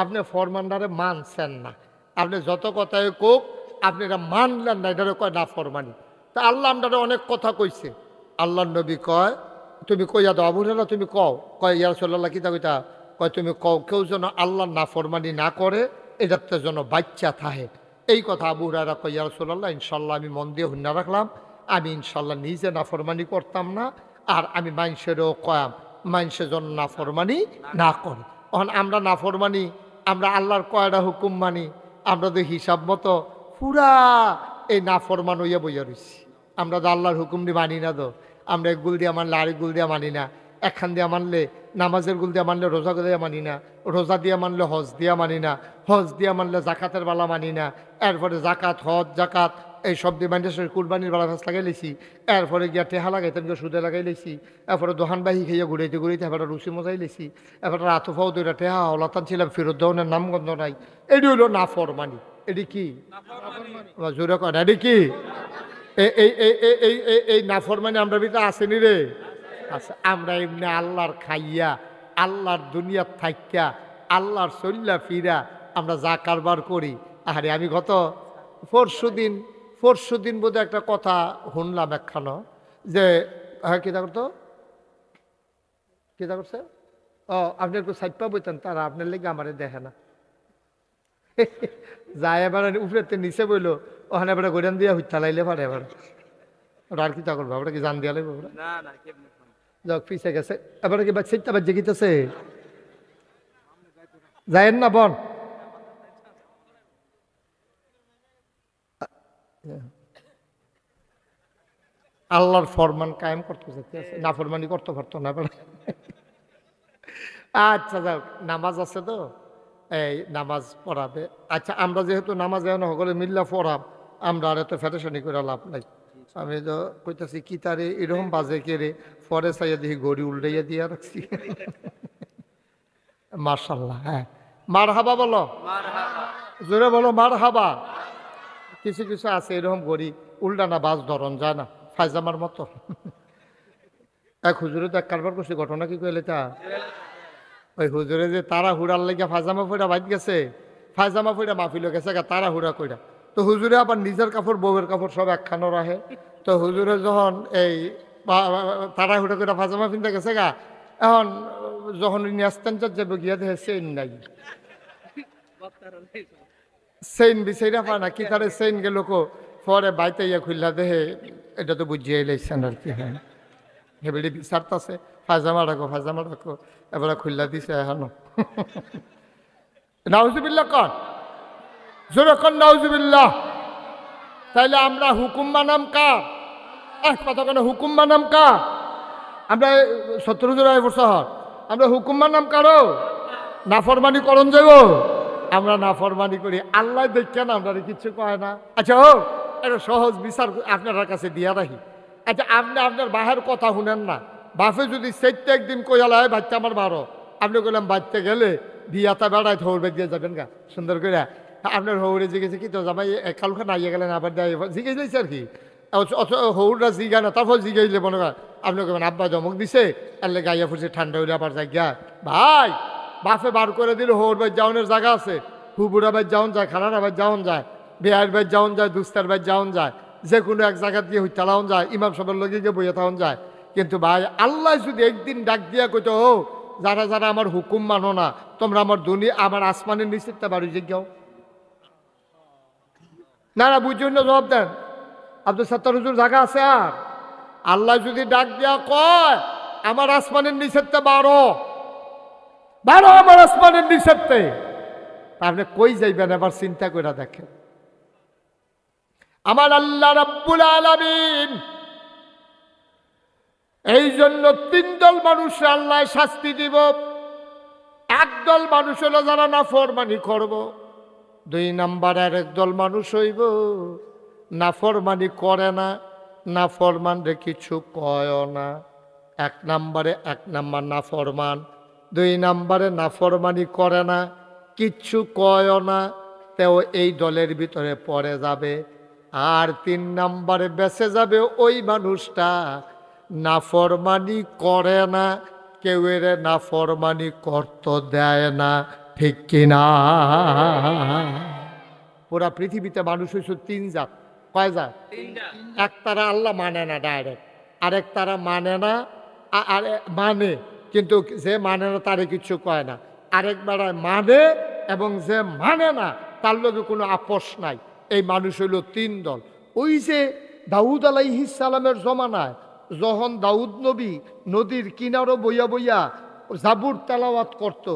আপনি ফরমানটারে মানছেন না, আপনি যত কথাই কোক আপনি এটা মানলেন না, এটারে কয় নাফরমানি। তা আল্লাহ আমরা অনেক কথা কইছে, আল্লাহর নবী কয় তুমি কইয়া দাও আবু হুরায়রা, তুমি কও, কয় ইয়া রাসূলুল্লাহ কিতা কইতা, কয় তুমি কও কেউ যেন আল্লাহর নাফরমানি না করে, এটাতে যেন বাচ্চা থাকে। এই কথা আবু হুরায়রা কয় ইয়া রাসূলুল্লাহ ইনশাল্লাহ আমি মন দিয়ে হুন্না রাখলাম, আমি ইনশাল্লাহ নিজে নাফরমানি করতাম না, আর আমি মানুষেরও কয়াম মানুষের জন্য নাফরমানি না করে। তখন আমরা নাফরমানি, আমরা আল্লাহর কয়টা হুকুম মানি, আমরা তো হিসাব মতো পুরা এই নাফরমান হইয়া বইয়া রয়েছি। আমরা তো আল্লাহর হুকুম দিয়ে মানি না, তো আমরা এক গুল দিয়ে মানলে আরেক গুল দিয়ে মানি না, একখান দিয়ে মানলে নামাজের গুল দিয়ে মানলে রোজা দিয়ে মানি না, রোজা দিয়ে মানলে হজ দিয়া মানি না, হজ দিয়ে মানলে জাকাতের বেলা মানি না, এরপরে জাকাত হজ জাকাত এই সব দিয়ে মানুষের কুরবানির বেলা ফাঁস লাগাই লেছি, এরপরে গিয়া টেহা লাগাইতেন গিয়ে সুদে লাগাই লেছি, এরপরে দোহানবাহি খাইয়া ঘুরাইতে ঘুরাইতে এবার রুচি মজাই লেছি, এরপরে রাতফাও দুইটা টেহা হলাতান ছিলাম, ফেরত দেওয়ানের নামগন্ধ নাই। এটি হইল নাফরমানি। এটি কি জোরে কর, এটি কি এই নাফরমানি আমরা ভিতরে আসেনি রে? আচ্ছা, আমরা এমনি আল্লাহর খাইয়া আল্লাহর দুনিয়ার থাইকা আল্লাহর চল্লা ফিরা আমরা যা কারবার করি। আরে আমি গত পরশু দিন বোধ একটা কথা শুনলাম একখানো, যে হ্যাঁ কিতা করতো, কিতা করছে, ও আপনি একটু সাইড পা বইতেন, তারা আপনার লেগে আমারে দেখে না যায়, এবার উপরেতে নিচে বইলো, ওখানে এবার গোড়ান দিয়া হইতা লাইলে পারে, এবার ওরা আর কিতা করবো, ওরা কি জান দিয়া লাগবো, যাক পিছে গেছে, এবার কি বাচ্চা বাচ্চা গিতেছে যায়েন না বন। আল্লাহর ফরমান কায়েম করতে চাইতে আছে, না ফরমানি করতে পারতো না। আচ্ছা যাক, নামাজ আছে তো, এই নামাজ পড়াবে। আচ্ছা, আমরা যেহেতু নামাজ এখন সকলে মিল্লা পড়াব, আমরা আর এত ফেরেশানি করে লাভ নাই। আমি তো কইতাছি কি তারে এরকম বাজে কে রে, পরে চাইয়া দেখি ঘড়ি উল্টাইয়া দিয়া রাখছি। মার্শাল্লাহ, হ্যাঁ মার হাবা বলো, জোরে বলো মার হাবা। কিছু কিছু আছে এরকম ঘড়ি উল্টা না বাজ ধরন যায় না, ফায়জামার মতো। এক হুজুরে তো এক কারবার করছে, ঘটনা কি কইলে তা, ওই হুজুরে যে তারা হুড়ার লেগে ফায়জামা ফুড়া বাইত গেছে, ফায়জামা ফুড়া মাহফিল গেছে তারা হুড়া কইরা, তো হুজুরে আবার নিজের কাপড় বউয়ের কাপড় সব একখানো রাখে। তো হুজুরে যখন এই তারা হুড়া করে ফায়জামা পিনতে গেছে গা, এখন যখন নিয়াস্তান যাবে গিয়া দেখে চেইন নাই, চেইন বিচাইরা পায় না, কি তারে চেইন গেল কো, পরে বাইতে ইয়া খুললা দেহে, এটা তো বুঝিয়ে লাইছেন আর কি। হ্যাঁ হেবেড়ি বিচারতাছে, ফায়জামা রাখো, এবারে খুললা দিছে এখনো। নাউজুবিল্লাহ কন, জোরে কন নাউজুবিল্লাহ। তাইলে আমরা হুকুম মানাম কার? কথা কেন হুকুম মানাম কার? আমরা 17 বছর আমরা হুকুম মানাম কারো? নাফরমানি করন যাব, আমরা নাফরমানি করি, আল্লাহ দেখেন আমরা কিচ্ছু কয় না। আচ্ছা ও একটা সহজ বিচার আপনার কাছে দিয়া রাখি। আচ্ছা আপনি আপনার বাহের কথা শুনেন না, বাপে যদি সেইতে একদিন কইয়ালায় বাচ্চা আমার বারো, আপনি কইলাম বাচ্চা গেলে বিয়াতা বেড়ায় হৌড় দিয়ে যাবেন গা সুন্দর করে, আপনার হৌড়ে জিজ্ঞেসে কি তো জামাই কালকে নাইয়া গেলেন আবার জিজ্ঞেস দিয়েছে আর কি, হৌড়রা জিগা না তারপর জিগাইলে মনে করেন আপনি কবেন আব্বা জমক দিছে তাহলে গাইয়া ফুটছে ঠান্ডা হইলে আবার যাই গা ভাই, বাপে বার করে দিলে হৌর বাই যাওনের জায়গা আছে, হুবুরা বাই যাওন যায়, খানার বাই যাওন যায়, বেহার বাই যাওন যায়, দুস্তার বাই যাওন যায়, যে কোনো এক জায়গা দিয়ে চালাওন যায়, ইমাম সাহেবের লগে গিয়ে বইয়ে থাউন যায়। কিন্তু ভাই আল্লাহ যদি একদিন ডাক দিয়া কইতো ও যারা যারা আমার হুকুম মানো না তোমরা আমার দুনিয়া আমার আসমানের নিচেরটা বাড়ি যাও, না না বুঝুন না জবাব দেন। আব্দুল সত্তার হুজুর জায়গা আছে আর আল্লাহ যদি ডাক দিয়া কয় আমার আসমানের নিচেরটা বারো বারো আমার আসমানের নিচেরতে, আপনি কই যাইবেন এবার চিন্তা করে দেখেন। আমার আল্লাহ রাব্বুল আলামিন এই জন্য তিন দল মানুষ আল্লাহ শাস্তি দিব। একদল মানুষ হলো যারা নাফরমানি করব, দুই নাম্বার আর একদল মানুষ হইব নাফরমানি করে না, নাফরমান রে কিছু কয় না। এক নাম্বার নাফরমান, দুই নাম্বারে নাফরমানি করে না কিচ্ছু কয় না, তেও এই দলের ভিতরে পড়ে যাবে। আর তিন নাম্বারে বেঁচে যাবে ওই মানুষটা নাফরমানি করে না, কেউ এর নাফরমানি করতে দেয় না, ঠিক কিনা? পুরা পৃথিবীতে মানুষ হয়েছে তিন জাত। কয় জাত? এক তারা আল্লাহ মানে না ডাইরেক্ট, আরেক তারা মানে না আর মানে কিন্তু যে মানে না তারে কিছু কয় না, আরেক বেড়ায় মানে এবং যে মানে না তার লগে কোনো আপোষ নাই। এই মানুষ হইল তিন দল। ওই যে দাউদ আলাইহিস সালামের জমানায় যখন দাউদ নবী নদীর কিনারো বইয়া বইয়া জাবুর তেলাওয়াত করত,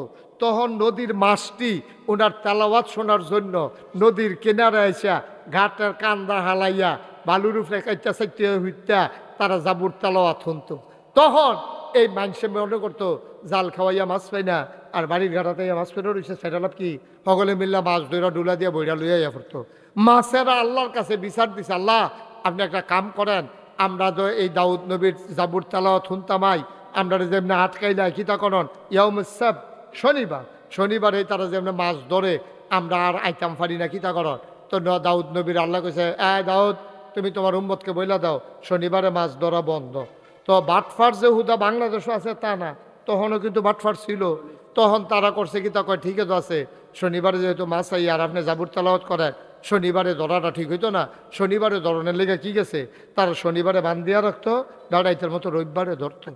তখন নদীর মাছটি ওনার তেলাওয়াত শোনার জন্য নদীর কিনারে এসে ঘাটের কান্দা হালাইয়া বালুর উপরে কাইটা চাইতে হইতা তারা জাবুর তেলাওয়াত শুনত। তখন এই মানুষে মনে করতো জাল খাওয়াইয়া মাছ পাই না, আর বাড়ির ঘাটাতে মাছ পেয়ে রয়েছে, সেটা লাভ কি সকলে মিল্লা মাছ ধরা ডুলা দিয়ে বইরা লইয়া পড়তো। মাছেরা আল্লাহর কাছে বিচার দিছে, আল্লাহ আপনি একটা কাম করেন, আমরা তো এই দাউদ নবীর জাবুর তেলাওয়াত শুনতামাই, আমরা যেমনি আটকাইলা কিতা করন ইয়াউমুস-সাব শনিবার, শনিবারে তারা যেমনি মাছ ধরে আমরা আর আইতাম পারি না কিতা করন। তো দাউদ নবীর আল্লাহ কইছে দাউদ তুমি তোমার উম্মতকে বইলা দাও শনিবারে মাছ ধরা বন্ধ। তো বাটফার যে হুদা বাংলাদেশও আছে তা না, তখনও কিন্তু বাটফার ছিল। তখন তারা করছে কি তা কয় ঠিক আছে শনিবারে যেহেতু মাছ আই আর আপনি জাবুর তেলাওয়াত করেন, শনিবারে ধরাটা ঠিক হইতো না, শনিবারে ধরনের লেগে কি গেছে তারা শনিবারে বান দিয়া রাখতো, দাঁড়াইতের মতো রবিবারে ধরতো।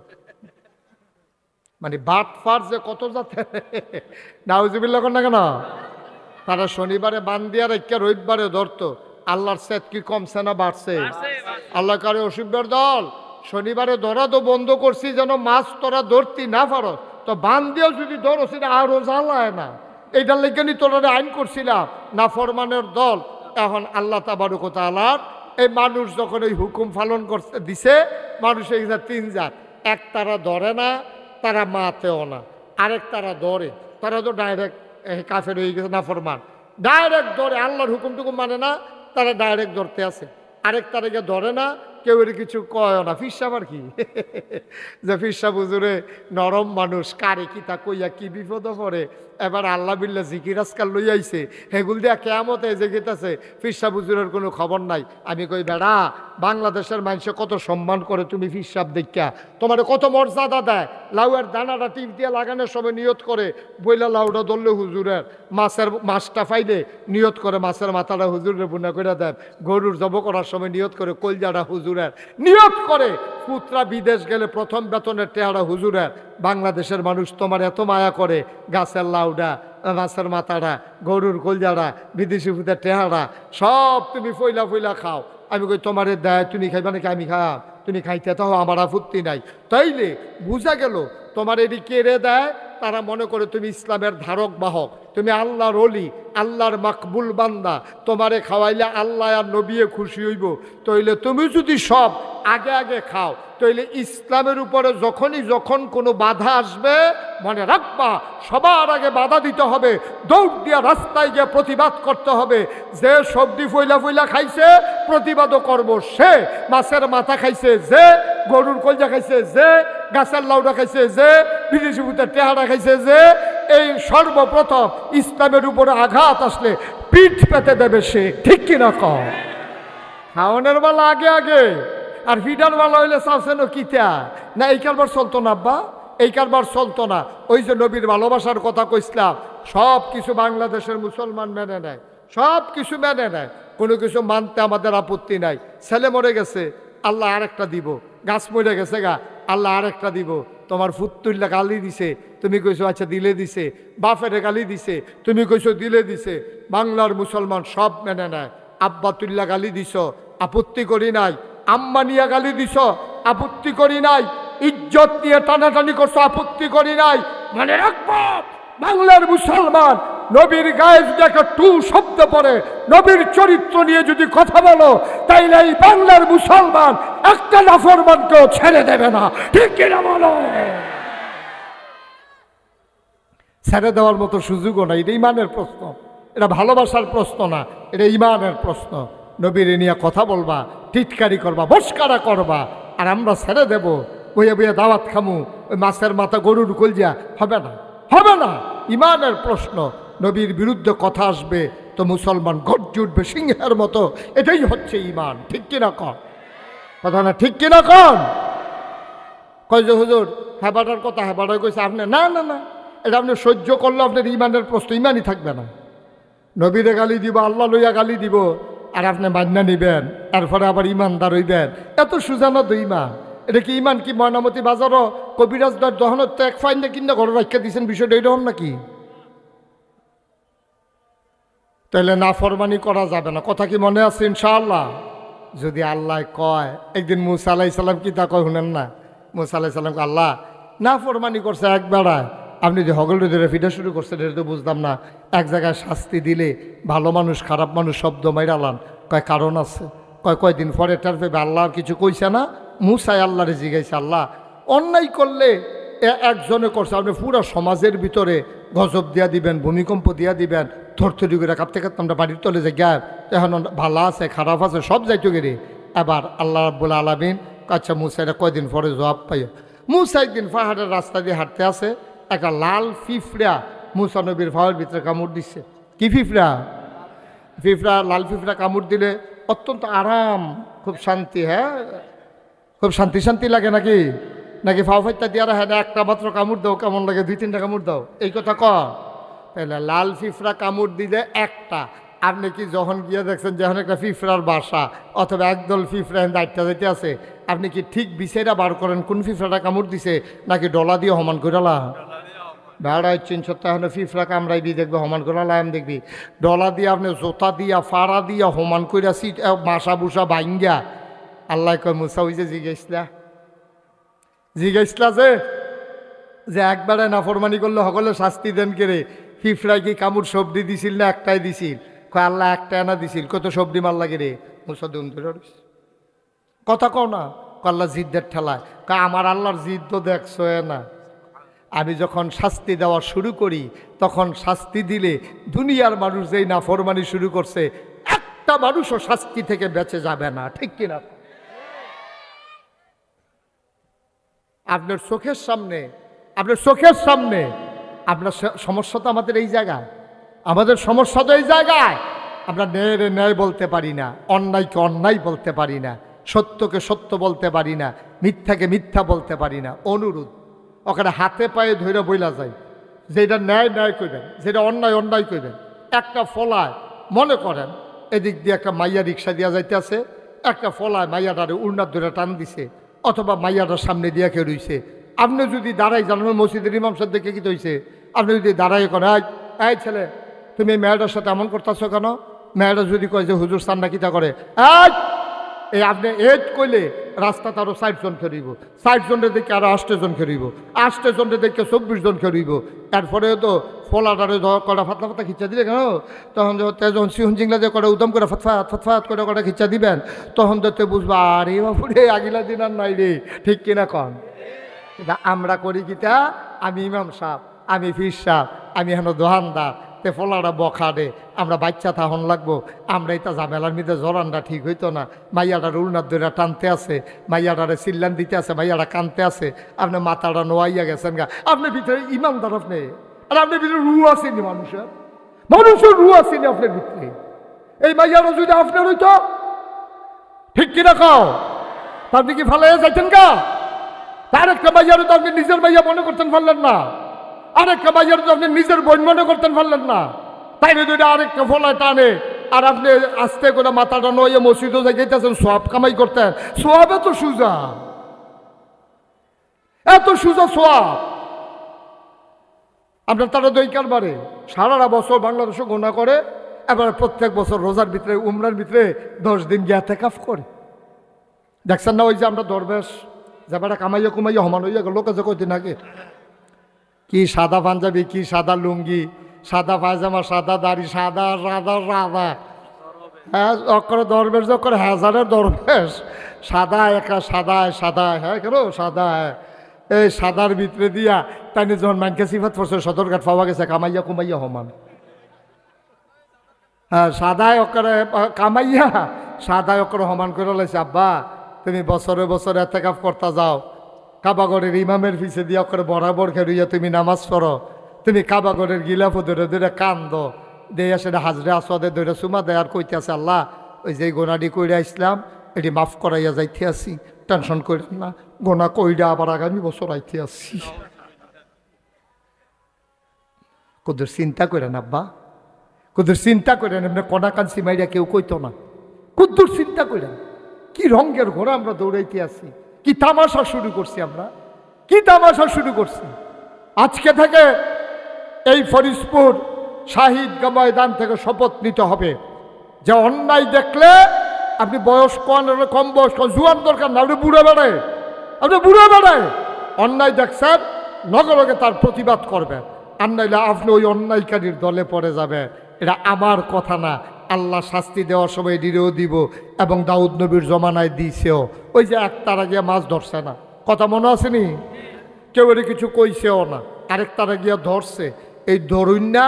মানে বাটফার যে কত যাতে নাউজুবিল্লাহ কর না কেন, তারা শনিবারে বান দিয়া রেখে রবিবারে ধরতো। আল্লাহর সেত কি কমছে না বাড়ছে? আল্লাহ কারে অসুবিধার দল শনিবারে ধরা তো বন্ধ করছি যেন মাছ তোরা ধরতি না পারো, তো বান দিয়েও যদি ধরো সেটা আরো জ্বালায় না, এইটার লেগে নি তোরা আইন করছিলাম না ফরমানের দল। এখন আল্লাহ তাবারক ওয়া তাআলার এই মানুষ যখন এই হুকুম পালন করতে দিছে, মানুষ এই তিন জাত, এক তারা ধরে না, তারা মাতেও না, আরেক তারা ধরে, তারা তো ডাইরেক্ট কাফের হয়ে গেছে নাফরমান, ডাইরেক্ট ধরে আল্লাহর হুকুম টুকুম মানে না, তারা ডাইরেক্ট ধরতে আছে। আরেক তারিখে ধরে না, কেউ এর কিছু কয় না। ফিরসাব আর কি যে ফিরসাব হুজুরে নরম মানুষ, কারে কি তা কইয়া কি বিপদ পড়ে, এবার আল্লাহ বিল্লাহ জিকির আজকাল লই আইছে, হেগুল দিয়া কেয়ামতে যে গেতেছে ফিরসাব হুজুরের কোনো খবর নাই। আমি কই বেড়া বাংলাদেশের মানুষে কত সম্মান করে, তুমি ফিরসাব দেখা তোমার কত মর্যাদা দেয়, লাউয়ের দানাটা টিপ দিয়ে লাগানোর সময় নিয়ত করে বইলা লাউটা ধরলে হুজুরের, মাছটা ফাইলে নিয়ত করে মাছের মাথাটা হুজুরের বুনা করে দেন, গরুর জব করার সময় নিয়ত করে কলজাটা হুজুরের, নিয়ত করে পুত্রা বিদেশ গেলে প্রথম বেতনের টেহারা হুজুরের। বাংলাদেশের মানুষ তোমার এত মায়া করে, গাছের লাউডা, মাছের মাথাটা, গরুর কলজাটা, বিদেশি ফুতের টেহারা সব তুমি ফইলা ফইলা খাও। আমি কই তোমারে দেয় তুমি খাইবা নাকি আমি খাও, তুমি খাইতে তো আমার আপত্তি নাই। তাইলে বুঝা গেল তোমার এটি কেড়ে দেয়, তারা মনে করে তুমি ইসলামের ধারক বাহক, তুমি আল্লাহর ওলি, আল্লাহর মাকবুল বান্দা, তোমারে খাওয়াইলে আল্লাহ আর নবিয়ে খুশি হইব। তাইলে তুমি যদি সব আগে আগে খাও। তাইলে ইসলামের উপরে যখন কোনো বাধা আসবে মনে রাখবা সবার আগে বাধা দিতে হবে, দৌড় দিয়া রাস্তায় গিয়ে প্রতিবাদ করতে হবে। যে সবজি ফইলা ফইলা খাইছে প্রতিবাদও করব, সে মাছের মাথা খাইছে, যে গরুর কলজা খাইছে, যে গাছের লাউডা খাইছে, যে বিদেশি ভূতের টেহারা খাইছে, যে এই সর্বপ্রথম ইসলামের উপরে আঘাত আসলে পিঠ পেতে দেবে সে। ঠিক কিনা কম? খাওয়ানোর বেলা আগে আগে, আর ফিডার বেলা হইলে চাচ্ছেন কিতা না এই কারবার চলতো না আব্বা, এই কারবার চলতো না। ওই যে নবীর ভালোবাসার কথা কইছিলাম, সব কিছু বাংলাদেশের মুসলমান মেনে নেয়, সব কিছু মেনে নেয়, কোনো কিছু মানতে আমাদের আপত্তি নাই। ছেলে মরে গেছে, আল্লাহ আরেকটা দিব। গাছ মরে গেছে গা, আল্লাহ আরেকটা দিব। তোমার ফুতুল্লা গালি দিছে, তুমি কইছো আচ্ছা দিলে দিছে। বাপেরে গালি দিছে, তুমি কইছো দিলে দিছে। বাংলার মুসলমান সব মেনে নেয়। আব্বা তুল্লা গালি দিছ, আপত্তি করি নাই। আম্মা নিয়ে গালি দিছ, আপত্তি করি নাই। ইজ্জত নিয়ে টানাটানি করছো, আপত্তি করি নাই। মনে রাখবো বাংলার মুসলমান নবীর গায়ে যদি একটা টু শব্দ পড়ে, নবীর চরিত্র নিয়ে যদি কথা বলো, তাইলে এই বাংলার মুসলমান একটা নাফরমানকেও ছেড়ে দেবে না। ঠিক কিনা বলো? ছেড়ে দেওয়ার মতো সুযোগও নাই। এটা ইমানের প্রশ্ন, এটা ভালোবাসার প্রশ্ন না, এটা ইমানের প্রশ্ন। নবীর নিয়ে কথা বলবা, টিটকারি করবা, বস্কারা করবা, আর আমরা ছেড়ে দেব বইয়া বইয়া দাওয়াত খামু, ওই মাছের মাথা গরুর কলজা হবে না, হবে না। ইমানের প্রশ্ন। নবীর বিরুদ্ধে কথা আসবে তো মুসলমান গর্জে উঠবে সিংহের মতো। এটাই হচ্ছে ইমান। ঠিক কিনা কন? কথা না ঠিক কিনা কন? কয় যে হুজুর হেবাটার কথা হেবাটা কইছে আপনি, না না না, এটা আপনি সহ্য করলে আপনার ইমানের প্রশ্ন, ইমানই থাকবে না। নবীরে গালি দিব, আল্লাহ লইয়া গালি দিব, আর আপনি মান্না নিবেন, এরপরে আবার ইমানদার হইবেন। এত সুজানো তো ইমান। এটা কি ইমান কি ময়নামতি বাজারও কবিরাজ দর দহনত তো এক ফাইন কিনা ঘরে রাখা দিয়েছেন, বিষয়টা এইরকম নাকি? তাহলে নাফরমানি করা যাবে না। কথা কি মনে আছে? ইনশাআল্লাহ। যদি আল্লাহ কয়, একদিন মুসা আলাইহিস সালাম কি তা কয় শুনেন না? মুসা আলাইহিস সালামকে আল্লাহ নাফরমানি করছে এক বেড়ায়, আপনি যে হগল ধরে ফিটা শুরু করছেন এটা তো বুঝলাম না। এক জায়গায় শাস্তি দিলে ভালো মানুষ খারাপ মানুষ শব্দ মাইরালান, কয় কারণ আছে। কয়দিন পরে টার পেবে আল্লাহ কিছু কইছে না। মুসাই আল্লাহরে জিগাইছে, আল্লাহ অন্যায় করলে একজনে করছে, আপনি পুরো সমাজের ভিতরে গজব দিয়া দিবেন, ভূমিকম্প দিয়া দিবেন, থরথরি করে কাঁপতে কাঁপতে আমরা বাড়ির তলে যে গ্যাপ, এখন ভালো আছে খারাপ আছে সব যাইতো গেরে। এবার আল্লাহ রাব্বুল আলামিন আচ্ছা মুসা এটা কয়দিন পরে জবাব পাইয়া। মুসা একদিন পাহাড়ের রাস্তা দিয়ে হাঁটতে আসে, একটা লাল ফিফড়া মুসা নবীর পাহাড়ের ভিতরে কামড় দিচ্ছে। কি ফিফড়া? ফিফড়া, লাল ফিফড়া কামড় দিলে অত্যন্ত আরাম, খুব শান্তি। হ্যাঁ, খুব শান্তি শান্তি লাগে নাকি? নাকি ফাও ফাইতা দিয়ে হ্যাঁ একটা মাত্র কামড় দাও কেমন লাগে, 2-3টা কামড় দাও, এই কথা কর। তাহলে লাল ফিফড়া কামড় দিলে একটা, আপনি কি যখন গিয়ে দেখছেন যখন একটা ফিফড়ার বাসা অথবা একদল ফিফড়া দায়িত্বটা যেতে আছে, আপনি কি ঠিক বিষয়টা বার করেন কোন ফিফড়াটা কামড় দিছে, নাকি ডলা দিয়ে সমান করালা? বেড়া চিনছ তো এখন ফিফড়া কামড়াইবি দেখবে সমান করালা, আমি দেখবি ডলা দিয়ে আপনি জোতা দিয়া ফাড়া দিয়া সমান কইরা সিট বাসা বুসা ভাঙ্গা। আল্লাহ কয় মুসা ওই যে জিজ্ঞাসলা যে একবারে নাফরমানি করলে সকলে শাস্তি দেন কেড়ে, ফিফড়ায় কি কামড় সবজি দিছিল না একটাই দিছিল? কয় আল্লাহ একটা আনা দিছিল। কত সবজি মার লাগে রে মুসা দুম ধরে কথা কও না। আল্লাহ জিদ্দের ঠেলায় কয় আমার আল্লাহর জিদ তো দেখছো না। আমি যখন শাস্তি দেওয়া শুরু করি তখন শাস্তি দিলে দুনিয়ার মানুষ যেই নাফরমানি শুরু করছে একটা মানুষও শাস্তি থেকে বেঁচে যাবে না। ঠিক কিনা? আপনার চোখের সামনে আপনার সমস্যা তো আমাদের এই জায়গায়, আমাদের সমস্যা তো এই জায়গায়। আমরা ন্যায়ের ন্যায় বলতে পারি না, অন্যায়কে অন্যায় বলতে পারি না, সত্যকে সত্য বলতে পারি না, মিথ্যাকে মিথ্যা বলতে পারি না। অনুরোধ ওখানে হাতে পায়ে ধরে বইলা যায়, যেটা ন্যায় ন্যায় করবেন, যেটা অন্যায় অন্যায় করবেন। একটা ফলায় মনে করেন এদিক দিয়ে একটা মাইয়া রিক্সা দিয়া যাইতেছে, একটা ফলায় মাইয়াটারে উড়নার ধরে টান দিছে, অথবা মাইয়াটার সামনে দিয়া কেউ রইছে। আপনি যদি দাঁড়াই জানেন মসজিদের ইমাম সাহেব দেখে কি হয়েছে, আপনি যদি দাঁড়াই করেন এই ছেলে তুমি মেয়েটার সাথে এমন করতেছো কেন, মেয়েটা যদি কয় যে হুজুর সান্না কিতা করে, এই আপনি এইট কইলে রাস্তা আরো 60 জন খেরিব, 60 জনের দেখে আরো 8 জন খেরিব, 8 জনের দেখে 24 জন খেরিব। এরপরে তো ফলাটারে কটা ফাতলা ফাতলা খিচা দিলে কেন, তখন যখন সিহন জিংলা যে কটা উদম করে ফতফাত ফতফাত করে কটা খিচা দিবেন, তখন তো বুঝবা আরে বাপুরে আগিলা দিন আর নাই রে, ঠিক কিনা কন? আমরা করি কিতা, আমি ইমাম সাহেব, আমি ফির সাহেব, আমি হেন দোহানদার, তে ফলাটা বখা দে, আমরা বাচ্চা থাহন লাগবো, আমরা এটা ঝামেলার মধ্যে জরানটা ঠিক হইতো না, মাইয়াটার উলনার দইরা টানতে আছে, মাইয়াটারে চিল্লান দিতে আছে, মাইয়াটা কানতে আছে, আপনি মাথাটা নোয়াইয়া গেছেন গা, আপনি ভিতরে ইমানদার আপনি, আর আপনার ভিতরে রু আসেনি মানুষের, মানুষের রু আসেনি আপনার ভিতরে। এই মাইয়াটা যদি আপনার হইতো, ঠিক কিনা কও, আপনি কি ফালাইয়া যাইতেন গা? আরেকটা মাইয়ারও তো আপনি নিজের মাইয়া মনে করতেন পারলেন না, আরেকটা মাইয়ারও তো আপনি নিজের বোন মনে করতেন পারলেন না, তাই না? দুইটা আরেকটা ফলায় টানে, আর আপনি আস্তে করে মাথাটা নয় মসজিদও যাইতেছেন, সব কামাই করতেন। সোয়াব এত সুজা, এত সুজা সোয়াব আপনার। তারা দইকার বারে সারাটা বছর বাংলাদেশে গোনা করে, এবার প্রত্যেক বছর রোজার ভিতরে উমরার ভিতরে 10 দিন ইতিকাফ করে। দেখছেন না ওই যে আমরা দরবেশ যাবাটা কামাইয়া কুমাইয়া হমান হইয়া গেল, লোকে যে কদিন আগে কি সাদা পাঞ্জাবি, কি সাদা লুঙ্গি, সাদা পায়জামা, সাদা দাড়ি, সাদা সাদা সাদা, হ্যাঁ অক্ষরে দরবেশ যখন হাজারের দরবেশ, সাদা একা সাদা সাদা, হ্যাঁ কেন সাদা, এই সাদার ভিতরে দিয়া তাই যখন মানকে সিফাত পড়ছে সদরঘাট পাওয়া গেছে কামাইয়া কুমাইয়া হমান। হ্যাঁ সাদায় অক্ষরে কামাইয়া সাদায় অক্ষরে হমান করে লাইছে। আব্বা তুমি বছরে বছরে ইতিকাফ করতে যাও, কাবাগরের ইমামের পিছে দিয়া করে বরাবর খেরুইয়া তুমি নামাজ পড়ো, তুমি কাবাগরের গিলাফ ধরে ধরে কান্দ দেয়া, সেটা হাজরে আসওয়াদে ধরে সুমা দেয়, আর কইতে আছে আল্লাহ ওই যে গোনাডি কইরা ইসলাম এটি মাফ করাইয়া যাইতে আসি, টেনশন করেন না, গোনা কইরা আবার আগামী বছর আইতে আসি। কুদুর চিন্তা করেন আব্বা, কুদুর চিন্তা করেন, এমনি কনা কাঞ্চি মাইরা কেউ কইতো না, কুদ্দুর চিন্তা করেন কি রঙের ঘোড়া আমরা দৌড়াইতে আসি, কি তামাশা শুরু করছি আমরা, কি তামাশা শুরু করছি। আজকে থেকে এই ফরিদপুর শাহিদ ময়দান থেকে শপথ নিতে হবে যে অন্যায় দেখলে আপনি বয়স কম বয়স জুয়ান দরকার না, আপনি বুড়ো বেড়ায়, আপনি বুড়ো বেড়ায় অন্যায় দেখছেন লগে লগে তার প্রতিবাদ করবেন, আর নাইলে আপনি ওই অন্যায়কারীর দলে পড়ে যাবে। এটা আমার কথা না, আল্লাহ শাস্তি দেওয়ার সময় দিলেও দিব, এবং দাউদ নবীর জমানায় দিছেও। ওই যে এক তারা গিয়া মাছ ধরছে না, কথা মনে আসেনি? কেউ এর কিছু কইছেও না, আরেক তারা গিয়া ধরছে, এই ধরুন না,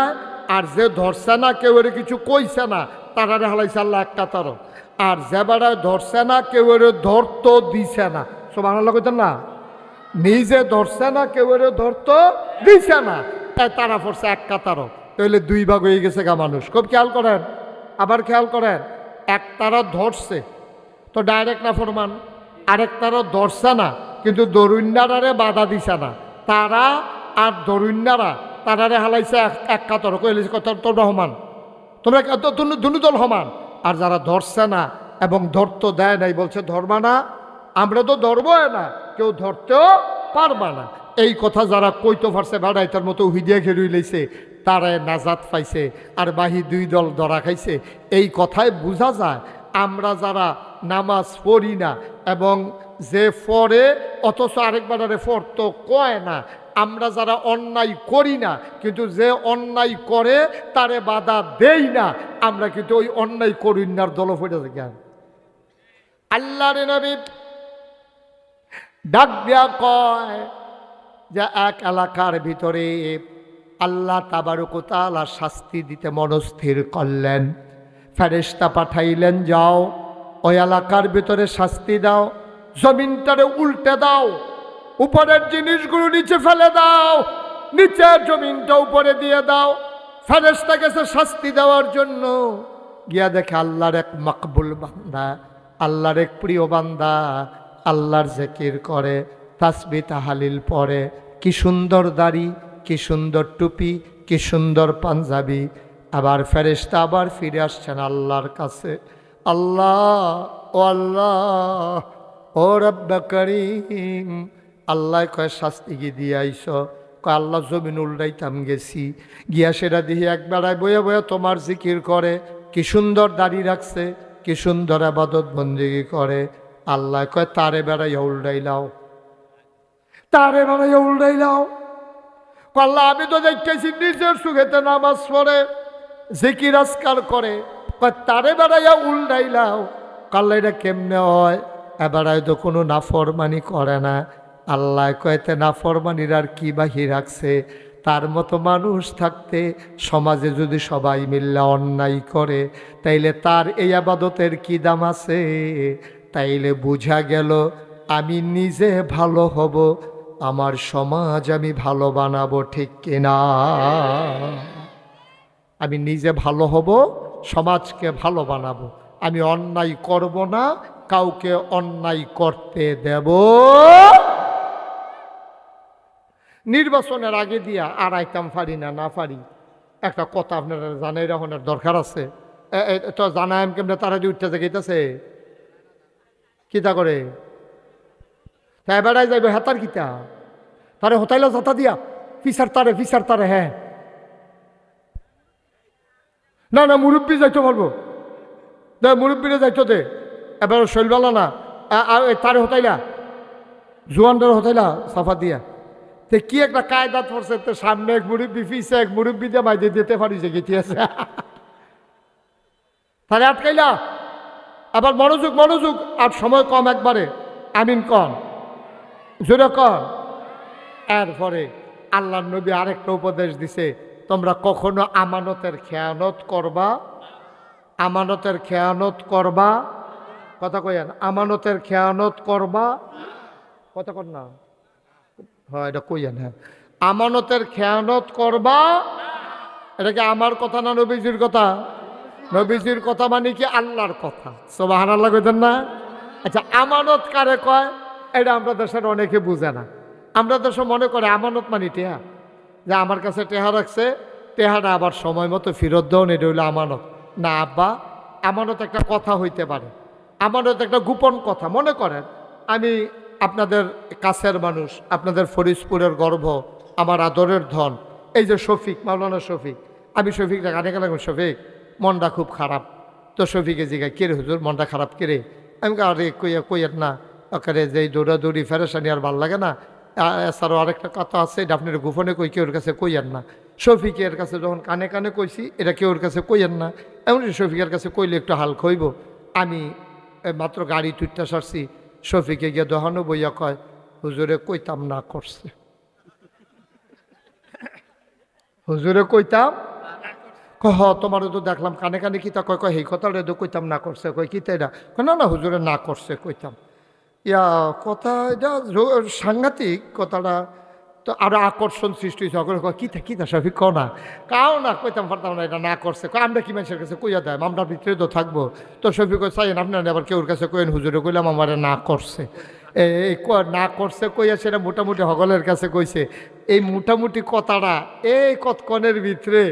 আর যে ধরছে না কেউ এর কিছু কইছে না, তারারে হালাইছে আল্লাহ এক কাতারও। আর যে বেড়ায় ধরছে না কেউ এর ধরতো দিছে না, সব আনাল্লা কইতেন না, নিজে ধরছে না কেউ এর ধরতো দিছে না, তাই তারা পড়ছে এক কাতারও। তাহলে 2 ভাগ হয়ে গেছে গা মানুষ। খুব খেয়াল করেন, আবার খেয়াল করেন, এক তারা ধরছে তো ডাইরেক্ট না ফরমান, আরেক তারা ধরছে না কিন্তু দরুন্যারে বাধা দিছে না, তারা আর দরুন্যারা তারারে হালাইছে এক কাতর, কইলে তোর রহমান, তোমরা দুনু দল সমান। আর যারা ধরছে না এবং ধরতে দেয় নাই বলছে ধরবা না, আমরা তো ধরবো না, কেউ ধরতেও পারবা না। এই কথা যারা কইতে পারছে বেড়াই তার মতো হুইদিয়া ঘেরুই লইছে, তারাই নাজাত পাইছে, আর বাহি 2 দল ধরা খাইছে। এই কথায় বোঝা যায় আমরা যারা নামাজ পড়ি না এবং যে পড়ে অথচ আরেকবারে পড়তো কয় না, আমরা যারা অন্যায় করি না কিন্তু যে অন্যায় করে তারে বাধা দেই না, আমরা কিন্তু ওই অন্যায় করি না দল পড়ে জ্ঞান। আল্লাহর নবী ডাক দিয়া কয় যে এক এলাকার ভিতরে আল্লাহ তাবারক ওয়া তাআলা শাস্তি দিতে মনস্থির করলেন, ফেরেশতা পাঠাইলেন, যাও ওই এলাকার ভিতরে শাস্তি দাও, জমিনটারে উল্টে দাও, উপরের জিনিসগুলো নিচে ফেলে দাও, নিচের জমিনটা উপরে দিয়ে দাও। ফেরেশতা গেছে শাস্তি দেওয়ার জন্য, গিয়া দেখে আল্লাহর এক মকবুল বান্দা, আল্লাহর এক প্রিয় বান্দা আল্লাহর জিকির করে, তাসবিহ তাহলিল পড়ে, কি সুন্দর দাড়ি, কি সুন্দর টুপি, কি সুন্দর পাঞ্জাবি। আবার ফেরেশতা আবার ফিরে আসছেন আল্লাহর কাছে, আল্লাহ ও আল্লাহ ও রব্বে করিম, আল্লাহ কয় শাস্তি কি দিয়ে আইস? কয় আল্লাহ জমিন উল্টাইতাম গেছি, গিয়া সেটা দিয়ে এক বেড়ায় বয়ে বয়ে তোমার জিকির করে, কি সুন্দর দাড়ি রাখছে, কি সুন্দর ইবাদত বন্দেগী করে। আল্লাহ কয় তারে বেড়াইয়া উল্টাইলাও, তারে বেড়াইয়া উল্টাইলাও। আল্লাহ আমি তো দেখতেছি নিজের সুখেতে নামাজ পড়ে, জিকির আজকার করে, কয় তারে বেড়াইয়া উল্টাইলাও। আল্লাহ এটা কেমনে হয়? এবারে তো কোনো নাফরমানি করে না। আল্লাহ কয়তে নাফরমানির আর কি বাহি রাখছে? তার মতো মানুষ থাকতে সমাজে যদি সবাই মিল্লা অন্যায় করে, তাইলে তার এই আবাদতের কি দাম আছে? তাইলে বুঝা গেল আমি নিজে ভালো হব, আমার সমাজ আমি ভালো বানাবো, ঠিক কিনা? আমি নিজে ভালো হব, সমাজকে ভালো বানাবো। আমি অন্যায় করব না, কাউকে অন্যায় করতে দেব। নির্বাচনের আগে দিয়া আর আইতাম পারি না, না পারি। একটা কথা আপনারা জানাই রাখনের দরকার আছে। তো জানাই কেমনে তারা যে উঠতে গেতেছে কিতা করে, তাই বেড়াই যাইব হেতার কিতা তারে হোতাইলা যাতা দিয়া ফিসার তারে হ্যাঁ না না মুরব্বী যাইতে পারবো, দে মুরব্বীরে যাইতো দে, এবার শৈলবালা না তারে হোতাইলা জোয়ানটার হোতাইলা সাফা দিয়া। তে কি একটা কায়দাত পড়ছে, তো সামনে এক মুরব্বী পিছে এক মুরব্বী দিয়ে মাইদে দিতে পারি যে গেটি আছে তারে আটকাইলা। আবার মনোযোগ আর সময় কম একবারে, আমিন কন জোরে কন। এরপরে আল্লাহর নবী আরেকটা উপদেশ দিছে, তোমরা কখনো আমানতের খেয়ানত করবা, আমানতের খেয়ানত করবা, কথা কইয়েন, আমানতের খেয়ানত করবা, কথা কর না, হ্যাঁ এটা কইয়েন, হ্যাঁ আমানতের খেয়ানত করবা। এটা কি আমার কথা না নবীজির কথা? নবীজির কথা মানে কি আল্লাহর কথা, সুবহানাল্লাহ কইতেন না? আচ্ছা আমানত কারে কয়? এটা আমরা দেশের অনেকে বুঝে না। আমরা দেশে মনে করে আমানত মানে টেহা, যে আমার কাছে টেহা রাখছে, টেহাটা আবার সময় মতো ফেরত দেন, এটা হইলো আমানত। না আব্বা, আমানত একটা কথা হইতে পারে, আমানত একটা গোপন কথা। মনে করেন আমি আপনাদের কাছের মানুষ, আপনাদের ফরিদপুরের গর্ব, আমার আদরের ধন, এই যে শফিক, মাওলানা শফিক, আমি শফিকটা গানে গেলাম, শফিক মনটা খুব খারাপ। তো শফিকে জিগায় কে রে হুজুর মনটা খারাপ কে রে? আমি আরে কইয়ার না, ওখানে যে দৌড়াদৌড়ি ফেরেশানি আর ভাল লাগে না, এছাড়াও আরেকটা কথা আছে, এটা আপনার গোপনে কই, কেউর কাছে কইয়ার না। শফিকের কাছে যখন কানে কানে কইছি, এটা কেউর কাছে কইয়ার না। এমনি শফিকের কাছে কইলে একটু হাল খইব। আমি মাত্র গাড়ি তুইটা সারছি, শফিকে গিয়ে দহানো বইয়া কয় হুজুরে কইতাম না করছে, হুজুরে কইতাম হ তোমারও তো দেখলাম কানে কানে কিতা কয়, কয় এই কথাটা তো কইতাম না করছে, কয় কিতা এটা, না না হুজুরে না করছে কইতাম। ইয়া কথা এটা সাংঘাতিক কথাটা, তো আরো আকর্ষণ সৃষ্টি হয়েছে। কিতা কিতা শফিক কও না, কাও না কইতাম পারতাম না, এটা না করছে। আমরা কি মানুষের কাছে কইয়া দেয়, আমরা ভিতরে তো থাকবো। তো শফিক চাইন আপনার আবার কেউর কাছে কইন হুজুরে কইলাম আমার না করছে, এই না করছে কইয়া সেটা মোটামুটি হগলের কাছে কইছে। এই মোটামুটি কথাটা এই কতক্ষণের ভিতরে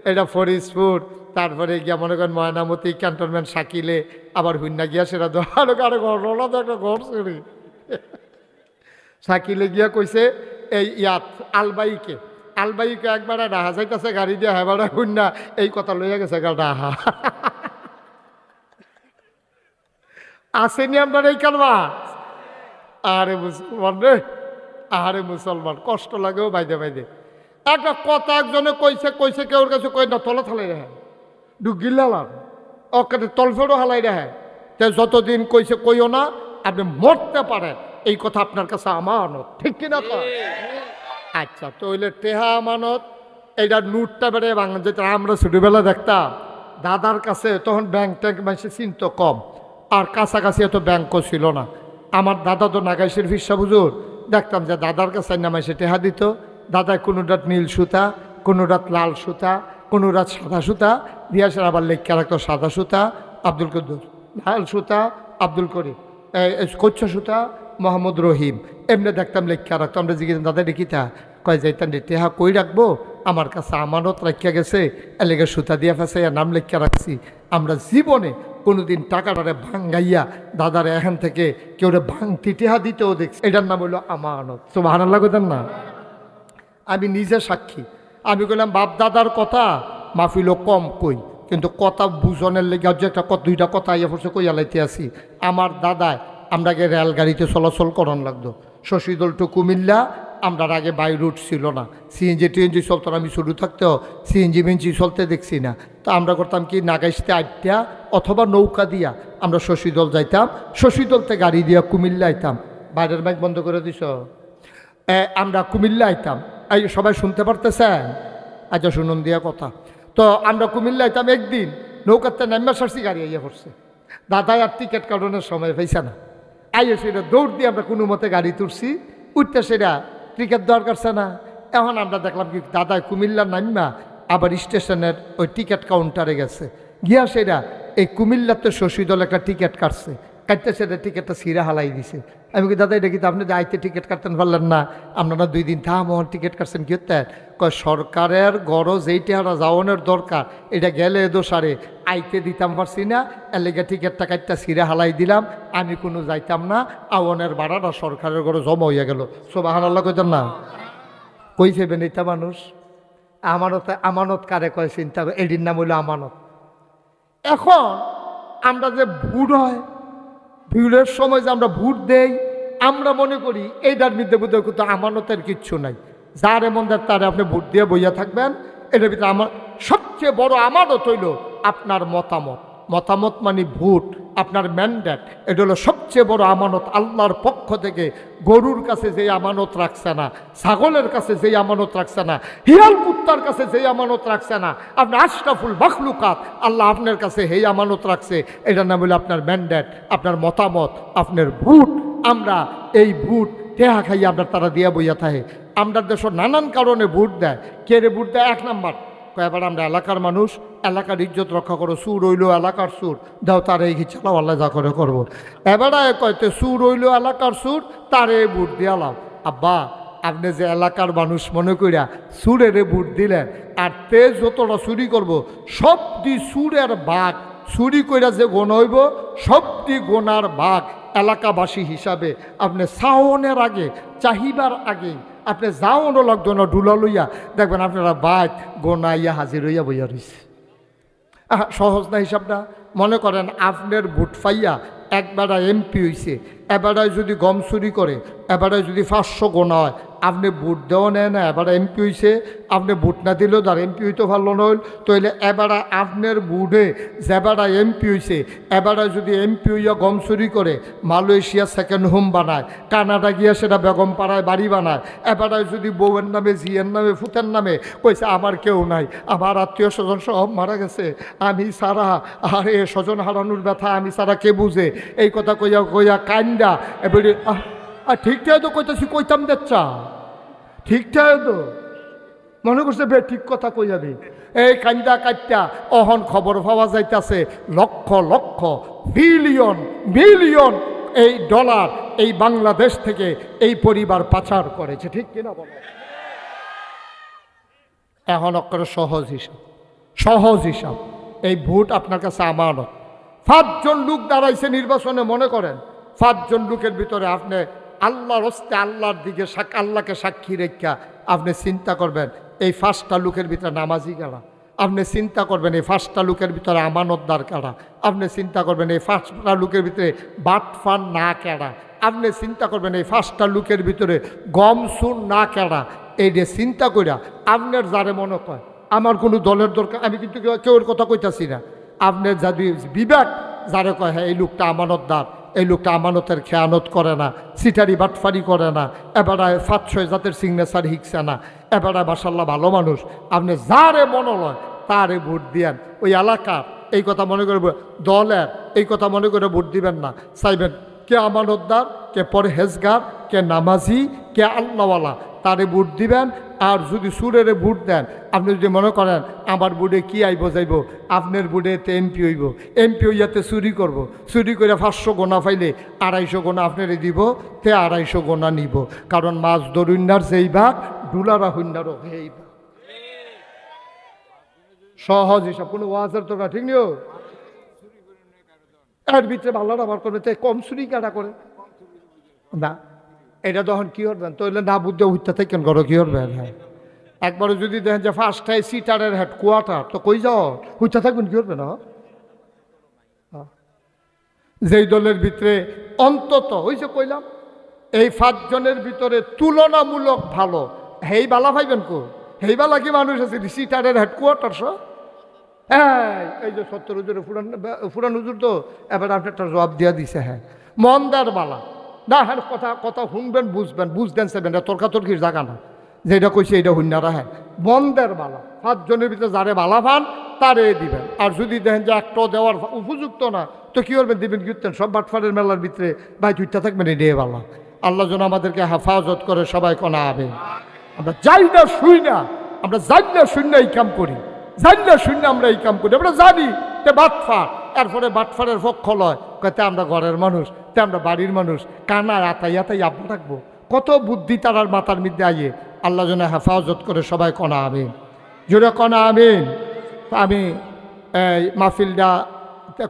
এটা ফরিদপুর, তারপরে গিয়া মনে করেন ময়নামতি, ক্যান্টনমেন্ট, শাকিলে, আবার হুন্না গিয়া সেটা আরো ঘটনা তো একটা ঘটছে রে। শাকিলে গিয়া কইছে এই ইয়াত আলবাইকে একবার রাহা যাইতেছে গাড়ি দিয়ে, হেবার হুন্না এই কথা লইয়া গেছে রাহা আসেনি আপনার এই কালবা। আরে মুসলমান রে, আরে মুসলমান কষ্ট লাগেও বাইদে বাইদে। একটা কথা একজনে কইছে কেউর কাছে কই না, তলা থালাই রেহে ডুগিল্লাম ওকে তলফেরও হালাই রেহে। তে যতদিন কইছে কইও না, আপনি মরতে পারেন, এই কথা আপনার কাছে আমানত, ঠিক কিনা কয়? আচ্ছা তো হইলে টেহা আমানত, এইটা নোটটা বেড়ে বাংলা, যেটা আমরা ছোটবেলা দেখতাম দাদার কাছে, তখন ব্যাংক ট্যাঙ্ক মানুষের চিন্ত কম, আর কাছাকাছি এত ব্যাংকও ছিল না। আমার দাদা তো নাগাইশের ফিসা হুজুর, দেখতাম যে দাদার কাছে নামাইছে টেহা দিত, দাদায় কোনো রাত নীল সুতা, কোনো রাত লাল সুতা, কোনো রাত সাদা সুতা দিয়ে আসে, আবার লেখা রাখতো সাদা সুতা আব্দুল কুদ্দুস, লাল সুতা আব্দুল করিম, কচ্ছ সুতা মোহাম্মদ রহিম, এমনি দেখতাম লেখা রাখতো। আমরা জিজ্ঞেস দাদা দেখিতা, কয় যাইতাম টেহা কই রাখবো, আমার কাছে আমানত রাখিয়া গেছে, এলাকা সুতা দিয়া ফেসে নাম লেখা রাখছি। আমরা জীবনে কোনোদিন টাকাটারে ভাঙ্গাইয়া দাদারে এখান থেকে কেউ ভাঙতি টেহা দিতেও দেখছি, এটার নাম হইলো আমানত। সুবহানাল্লাহ কইতেন না? আমি নিজে সাক্ষী। আমি কইলাম বাপ দাদার কথা মাহফিলও কম কই, কিন্তু কথা বুঝনের লেগে যে একটা দুইটা কথা ইয়ে পড়ছে কইয়া লাইতে আসি। আমার দাদায় আমরাকে রেলগাড়িতে চলাচল করান লাগতো শশীদল টু কুমিল্লা। আমরা আগে বাই রুট ছিল না, সিএনজি টিএনজি চলতো না। আমি শুরু থাকতেও সিএনজি মিএনজি চলতে দেখছি না। তো আমরা করতাম কি নাগাইশতে আটটা অথবা নৌকা দিয়া আমরা শশীদল যাইতাম, শশীদলতে গাড়ি দিয়া কুমিল্লা আইতাম। বাইরের বাইক বন্ধ করে দিছ। আমরা কুমিল্লা আইতাম, এই সবাই শুনতে পারতেছেন? আচ্ছা শুনুন দিয়া কথা। তো আমরা কুমিল্লা আইতাম, একদিন নৌকাতে নাম্বার সারছি, গাড়ি আইয়া পড়ছে। দাদাই আর টিকিট কাটানোর সময় পাইছে না, আইয়া সেটা দৌড় দিয়ে আমরা কোনো মতে গাড়ি তুলছি। উঠতে সেটা টিকিট দেওয়ার কাছে না। এখন আমরা দেখলাম কি দাদাই কুমিল্লার নাম্বা আবার স্টেশনের ওই টিকিট কাউন্টারে গেছে, গিয়া সেটা এই কুমিল্লাতে শশীদল একটা টিকিট কাটছে, কাটতে সেটা টিকিটটা ছিঁড়া হালাই দিছে। আমি কি দাদা এটা কিন্তু আপনি আইতে টিকিট কাটতেন পারলেন না, আপনারা 2 দিন থামন টিকিট কাটছেন কি হতেন? কয় সরকারের গরজ এইটা যাওয়ানোর দরকার, এটা গেলে দোষারে আইতে দিতাম পারছি না, এর লেগে টিকিটটা কাটটা ছিঁড়া হালাই দিলাম, আমি কোনো যাইতাম না। আওয়ানের ভাড়াটা সরকারের গরজ জমা হইয়া গেল। সুবহানাল্লাহ কইতেন না? কই ফেবেন এটা মানুষ? আমানত কারে কয় চিন্তা, এটির নাম হইল আমানত। এখন আমরা যে ভোট হয়, ভিড়ের সময় যে আমরা ভোট দেই, আমরা মনে করি এইটার মধ্যে বোধহয় কিন্তু আমানতের কিচ্ছু নাই। যার এমন তারে আপনি ভোট দিয়ে বইয়া থাকবেন। এটার ভিতরে আমার সবচেয়ে বড় আমানত হইল আপনার মতামত। মতামত মানে ভোট, আপনার ম্যান্ডেট, এটা হলো সবচেয়ে বড় আমানত আল্লাহর পক্ষ থেকে। গরুর কাছে যেই আমানত রাখছে না, ছাগলের কাছে যেই আমানত রাখছে না, হিয়াল কুত্তার কাছে যেই আমানত রাখছে না, আপনার আশরাফুল মাখলুকাত আল্লাহ আপনার কাছে হেই আমানত রাখছে। এটার নাম হলো আপনার ম্যান্ডেট, আপনার মতামত, আপনার ভোট। আমরা এই ভোট টেহা খাইয়া আপনার তারা দিয়া বইয়া থাকে। আমরা দেশের নানান কারণে ভোট দেয়। কে রে ভোট দেয়? 1 নাম্বার এবার আমরা এলাকার মানুষ, এলাকার ইজ্জত রক্ষা করো। সুর হইল এলাকার সুর, দাও তারে এই চালাও, আল্লাহ যা করে করবো। এবারে কয়তে সুর হইল এলাকার সুর, তারে ভোট দিয়ালাম। আব্বা আপনি যে এলাকার মানুষ মনে করিয়া সুরেরে ভোট দিলেন, আর তেজ যতটা চুরি করবো সবটি সুরের ভাগ, চুরি কইরা যে গোনা হইব সবটি গোনার ভাগ এলাকাবাসী হিসাবে আপনি সাওনের আগে, চাহিবার আগে আপনি যাওয়ানো লাগতো না, ডুলা লইয়া দেখবেন আপনারা বাইক গোনাইয়া হাজির হইয়া বইয়া রয়েছে। সহজ না হিসাবটা? মনে করেন আপনার ভোট পাইয়া একবারে এমপি হইছে, এবারে যদি গম চুরি করে, এবারে যদি 500 গোনা হয়, আপনি ভোট দেওয়া নেয় না, এবারে এমপি হইছে, আপনি ভোট না দিলেও তার এমপি হইতে ভালো নইল। তাইলে এবারে আপনার ভোটে যেবারে এমপি হইছে, এবারে যদি এমপি হইয়া গম চুরি করে মালয়েশিয়া সেকেন্ড হোম বানায়, কানাডা গিয়া সেটা বেগম পাড়ায় বাড়ি বানায়, এবারে যদি বউয়ের নামে, ঝিয়ের নামে, ফুতের নামে কইছে আমার কেউ নাই, আমার আত্মীয় স্বজন সব মারা গেছে, আমি সারা, আরে স্বজন হারানোর ব্যথা আমি সারা কে বুঝে, এই কথা কইয়া কইয়া কান্দা এবারে ঠিকঠাক তো কইতেছি, কইতাম দেখছা ঠিকঠাক তো মনে করছে বে ঠিক কথা কই যাবি। এই কান্দা কাটটা অহন খবর পাওয়া যাইতেছে লক্ষ লক্ষ বিলিয়ন মিলিয়ন এই ডলার এই বাংলাদেশ থেকে এই পরিবার পাচার করেছে, ঠিক কিনা বলো? এখন অক্ষরে সহজ হিসাব, সহজ হিসাব। এই ভোট আপনার কাছে আমানত। 5 জন লোক দাঁড়াইছে নির্বাচনে, মনে করেন 5 জন লোকের ভিতরে আপনি আল্লাহর হস্তে আল্লাহর দিকে আল্লাহকে সাক্ষী রেখা আপনি চিন্তা করবেন এই 5টা লোকের ভিতরে নামাজি কারা, আপনি চিন্তা করবেন এই 5টা লোকের ভিতরে আমানতদার কারা, আপনি চিন্তা করবেন এই 5টা লোকের ভিতরে বাটফান না কেডা, আপনি চিন্তা করবেন এই 5টা লোকের ভিতরে গম সুর না কেডা। এই যে চিন্তা কইরা আপনার যারে মনে কয় আমার কোনো দলের দরকার, আমি কিন্তু কেউর কথা কইতাছি না, আপনার যদি বিবেক যারে কয় হ্যাঁ এই লোকটা আমানতদার, এই লোকটা আমানতের খেয়ানত করে না, সিটারি বাটফারি করে না, এবারে 5-6 জাতের সিগনেচার হিকছে না, এবারে মাশাল্লাহ ভালো মানুষ, আপনি যারে মনে লয় তারে ভোট দিয়েন। ওই এলাকার এই কথা মনে করে, দলের এই কথা মনে করে ভোট দিবেন না। চাইবেন কে আমানতদার, কে পরহেজগার, কে নামাজি, কে আল্লাহওয়ালা, তারে ভোট দিবেন। আর যদি সুরেরে ভোট দেন, আপনি যদি মনে করেন আমার বুড়ে কি আইব যাইব, আপনার বুড়েতে এমপি হইব, এমপি হইয়াতে চুরি করব, চুরি করে 500 গোনা পাইলে 250 গোনা আপনারে দিব, তে 250 গোনা নিব। কারণ মাছ দরুন্নার যেই ভাগ ডুলারা হইন্নারও এই ভাগ। সহজ হিসাব, কোনো ওয়াজের তো না, ঠিক নিও। এর ভিতরে ভালোরা আবার করবে তাই কম চুরি কাটা করে না, এটা তখন কি করবেন? তৈলে না বুদ্ধি হইতে থাকেন করো কি করবেন? হ্যাঁ একবারও যদি দেখেন যে ফার্স্টটাই সিটারের হেডকোয়ার্টার, তো কই যাও হুইটা থাকবেন, কি করবে না? যেই দলের ভিতরে অন্তত ওই যে কইলাম এই 5 জনের ভিতরে তুলনামূলক ভালো, হেই বালা পাইবেন কো? হেই বালা কি মানুষ আছে সিটারের হেডকোয়ার্টার? এই যে 70 হুজুরে ফুরান হুজুর তো এবার আপনি একটা জবাব দিয়া দিছে। হ্যাঁ, মন্দার বালা না, হ্যাঁ কথা কথা শুনবেন, বুঝবেন সেবেন, তর্কাতর্কির জায়গা না, যেটা কইছে এটা হুন্যারা। হ্যাঁ, মন্দের বালা 5 জনের ভিতরে যারে বালা পান তারে দিবেন। আর যদি দেখেন যে একটাও দেওয়ার উপযুক্ত না, তো কি করবেন? দিবেন কীর্তেন সব বাটফারের মেলার ভিতরে ভাই তুইটা থাকবেন, এটাই বালা। আল্লাহ যেন আমাদেরকে হেফাজত করে, সবাই কোনা হবে। আমরা যাই না শুই না, আমরা যাই না শূন্য এই কাম করি, জানি না শূন্য আমরা এই কাম করি, আমরা জানি তে বাটফার, এরপরে বাটফারের পক্ষ লয় তে আমরা ঘরের মানুষ, তে আমরা বাড়ির মানুষ, কানায় আতাই আব্বা থাকবো। কত বুদ্ধি তারার মাথার মধ্যে আইয়ে। আল্লাহ যেন হেফাজত করে, সবাই কনা আমিন, জোরে কনা আমিন। আমি এই মাহফিলটা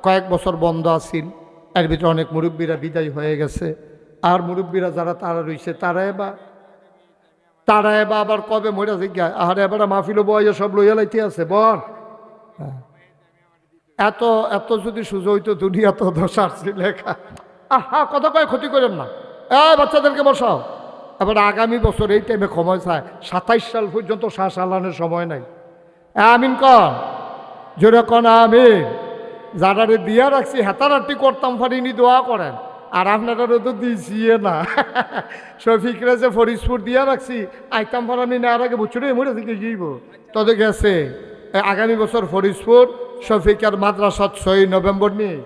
কয়েক বছর বন্ধ আছিল, এর ভিতরে অনেক মুরব্বীরা বিদায় হয়ে গেছে। আর মুরব্বীরা যারা তারা রয়েছে তারা এবার আবার কবে মরে জিজ্ঞাসা, আর এবার মাহফিল বইয়া সব লইয়া লাইতে আছে বল। এত এত যদি সুযোগ হইতো দুনিয়া তো দশার লেখা। আহা, কথা কয় ক্ষতি করেন না, বাচ্চাদেরকে বসাও। এবার আগামী বছর এই টাইমে সময় চায়, 27 সাল পর্যন্ত শ্বাস আলানোর সময় নাই। আমিন কন, জোরে কন আমিন। যারারে দিয়া রাখছি হেতারাটি করতাম পারিনি, দোয়া করেন। আর আপনারারও তো দিয়েছিয়ে না। শফিকরা যে ফরিদপুর দিয়া রাখছি, আইতাম পারানি না, আর আগে বছরে মরে থেকে গিয়েব তবে গেছে। আগামী বছর ফরিদপুর শফিকার মাদ্রাসাত 6 নভেম্বর নিয়ে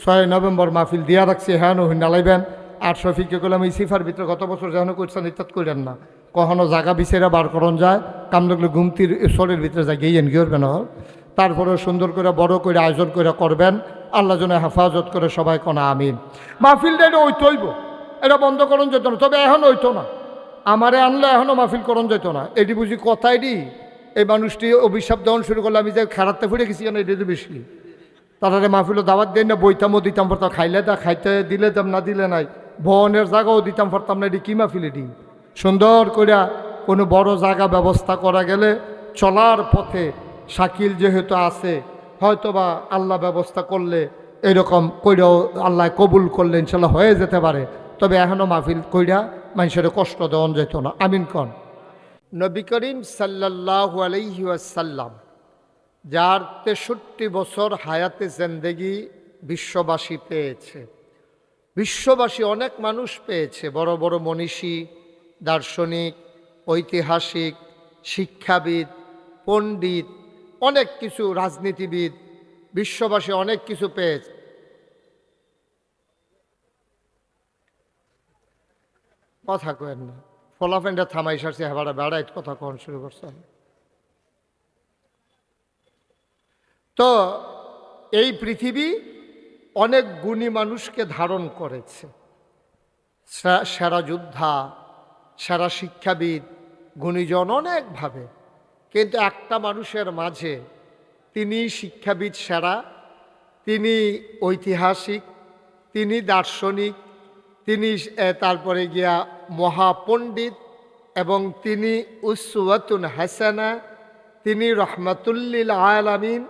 6 নভেম্বর মাহফিল দিয়া রাখছি। হ্যাঁ নালাইবেন। আর শফিককে বললাম এই সিফার ভিতরে গত বছর যেন করছেন ইত্যাদ করেন না, কখনো জায়গা বিছেরা বার করন যায়, কাম লাগলে ঘুমতির শরীর ভিতরে যায় গিয়ে করবেন। তারপরে সুন্দর করে বড় করে আয়োজন করে করবেন। আল্লাহ যেন হেফাজত করে, সবাই কোনা আমিন। মাহফিলটা এটা ওইতো হইব, এটা বন্ধ করণ যেত না, তবে এখন হইতো না। আমারে আনলে এখনও মাহফিল করণ যেত না। এটি বুঝি কথাই দি এই মানুষটি অভিশাপ দেওয়ান শুরু করলে, আমি যে খেরাতে ফুটে গেছি না, এটা তো বেশি। তারা মাহফিলও দাওয়াত দেয় না, বইতামও দিতাম পারতাম, খাইলে তা খাইতে দিলে দাম, না দিলে নাই। বনের জায়গাও দিতাম পারতাম না, এটি কি মাহফিল? এটি সুন্দর করিয়া কোনো বড় জায়গা ব্যবস্থা করা গেলে চলার পথে শাকিল যেহেতু আছে, হয়তোবা আল্লাহ ব্যবস্থা করলে এরকম কইরাও আল্লাহ কবুল করলে ইনশাল্লাহ হয়ে যেতে পারে। তবে এখনও মাহফিল কইরা মানুষের কষ্ট দেওয়া যেত না। আমিন কন। নবী করিম সাল্লাল্লাহু আলাইহি ওয়াসাল্লাম, যার 63 বছর হায়াতে জিন্দেগি বিশ্ববাসী পেয়েছে। বিশ্ববাসী অনেক মানুষ পেয়েছে, বড় বড় মনীষী, দার্শনিক, ঐতিহাসিক, শিক্ষাবিদ, পণ্ডিত, অনেক কিছু, রাজনীতিবিদ, বিশ্ববাসী অনেক কিছু পেয়েছে। কথা কেন না, ফলাফেন্ডা থামাই সারছে, হেবারা বেড়াইত কথা কখন শুরু করছে। তো এই পৃথিবী অনেক গুণী মানুষকে ধারণ করেছে, সেরা যোদ্ধা, সেরা শিক্ষাবিদ, গুণীজন অনেকভাবে। কিন্তু একটা মানুষের মাঝে তিনি শিক্ষাবিদ সেরা, তিনি ঐতিহাসিক, তিনি দার্শনিক, তিনি তারপরে গিয়া মহাপণ্ডিত, এবং তিনি উসওয়াতুন হাসানা, তিনি রহমাতুল্লিল আলামিন।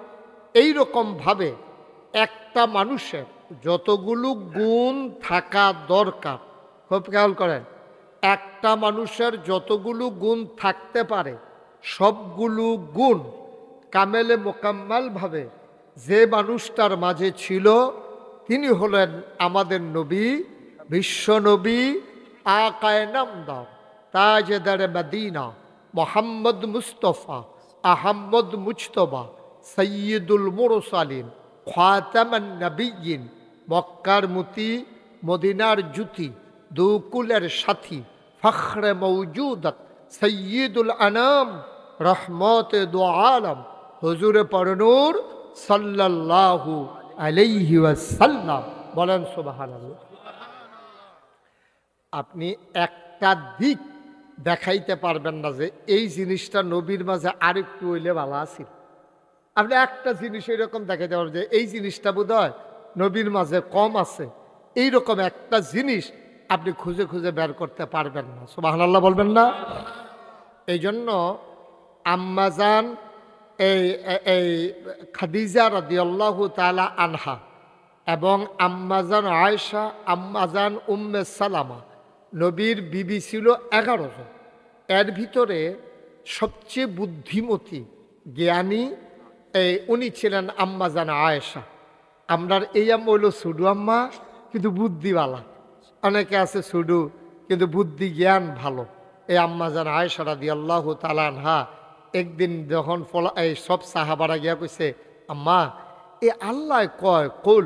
এইরকমভাবে একটা মানুষের যতগুলো গুণ থাকা দরকার, খুব খেয়াল করেন, একটা মানুষের যতগুলো গুণ থাকতে পারে সবগুলো গুণ কামেলে মোকাম্মালভাবে যে মানুষটার মাঝে ছিল, তিনি হলেন আমাদের নবী, বিশ্বনবী, আকায়ে নামদার, তাজদারে মদিনা, মোহাম্মদ মুস্তফা, আহম্মদ মুজতবা, সৈয়দুল মুরসালিন, খাতামান নবিয়্যিন, মক্কার মুতি, মদিনার জুতি, দুকুলের সাথী, ফখরে মৌজুদত, সৈয়দুল আনাম, রহমতে দু আলম, হুজুরে পরনূর সাল্লাল্লাহু আলাইহি ওয়াসাল্লাম। বলেন সুবহানাল্লাহ। আপনি একটা দিক দেখাইতে পারবেন না যে এই জিনিসটা নবীর মাঝে আরেকটু হইলে ভালো আছিল। আপনি একটা জিনিস এরকম দেখাইতে পারবেন যে এই জিনিসটা বোধহয় নবীর মাঝে কম আছে, এইরকম একটা জিনিস আপনি খুঁজে খুঁজে বের করতে পারবেন না। সুবহানাল্লাহ বলবেন না? এই জন্য আম্মাজান এই এই খাদিজা রাদিয়াল্লাহু তাআলা আনহা এবং আম্মাজান আয়েশা, আম্মাজান উম্মে সালামা, নবীর বিবি ছিল 11 জন। এর ভিতরে সবচেয়ে বুদ্ধিমতী জ্ঞানী উনি ছিলেন আম্মাজান আয়েশা। আমরার এই আম্মা হইল সুডু আম্মা, কিন্তু বুদ্ধিওয়ালা। অনেকে আছে সুডু কিন্তু বুদ্ধি জ্ঞান ভালো। এই আম্মাজান আয়েশা রাদিয়াল্লাহু তাআলা আনহা একদিন যখন এই সব সাহাবারা গিয়া কইছে, আম্মা এ আল্লাহ কয় কুল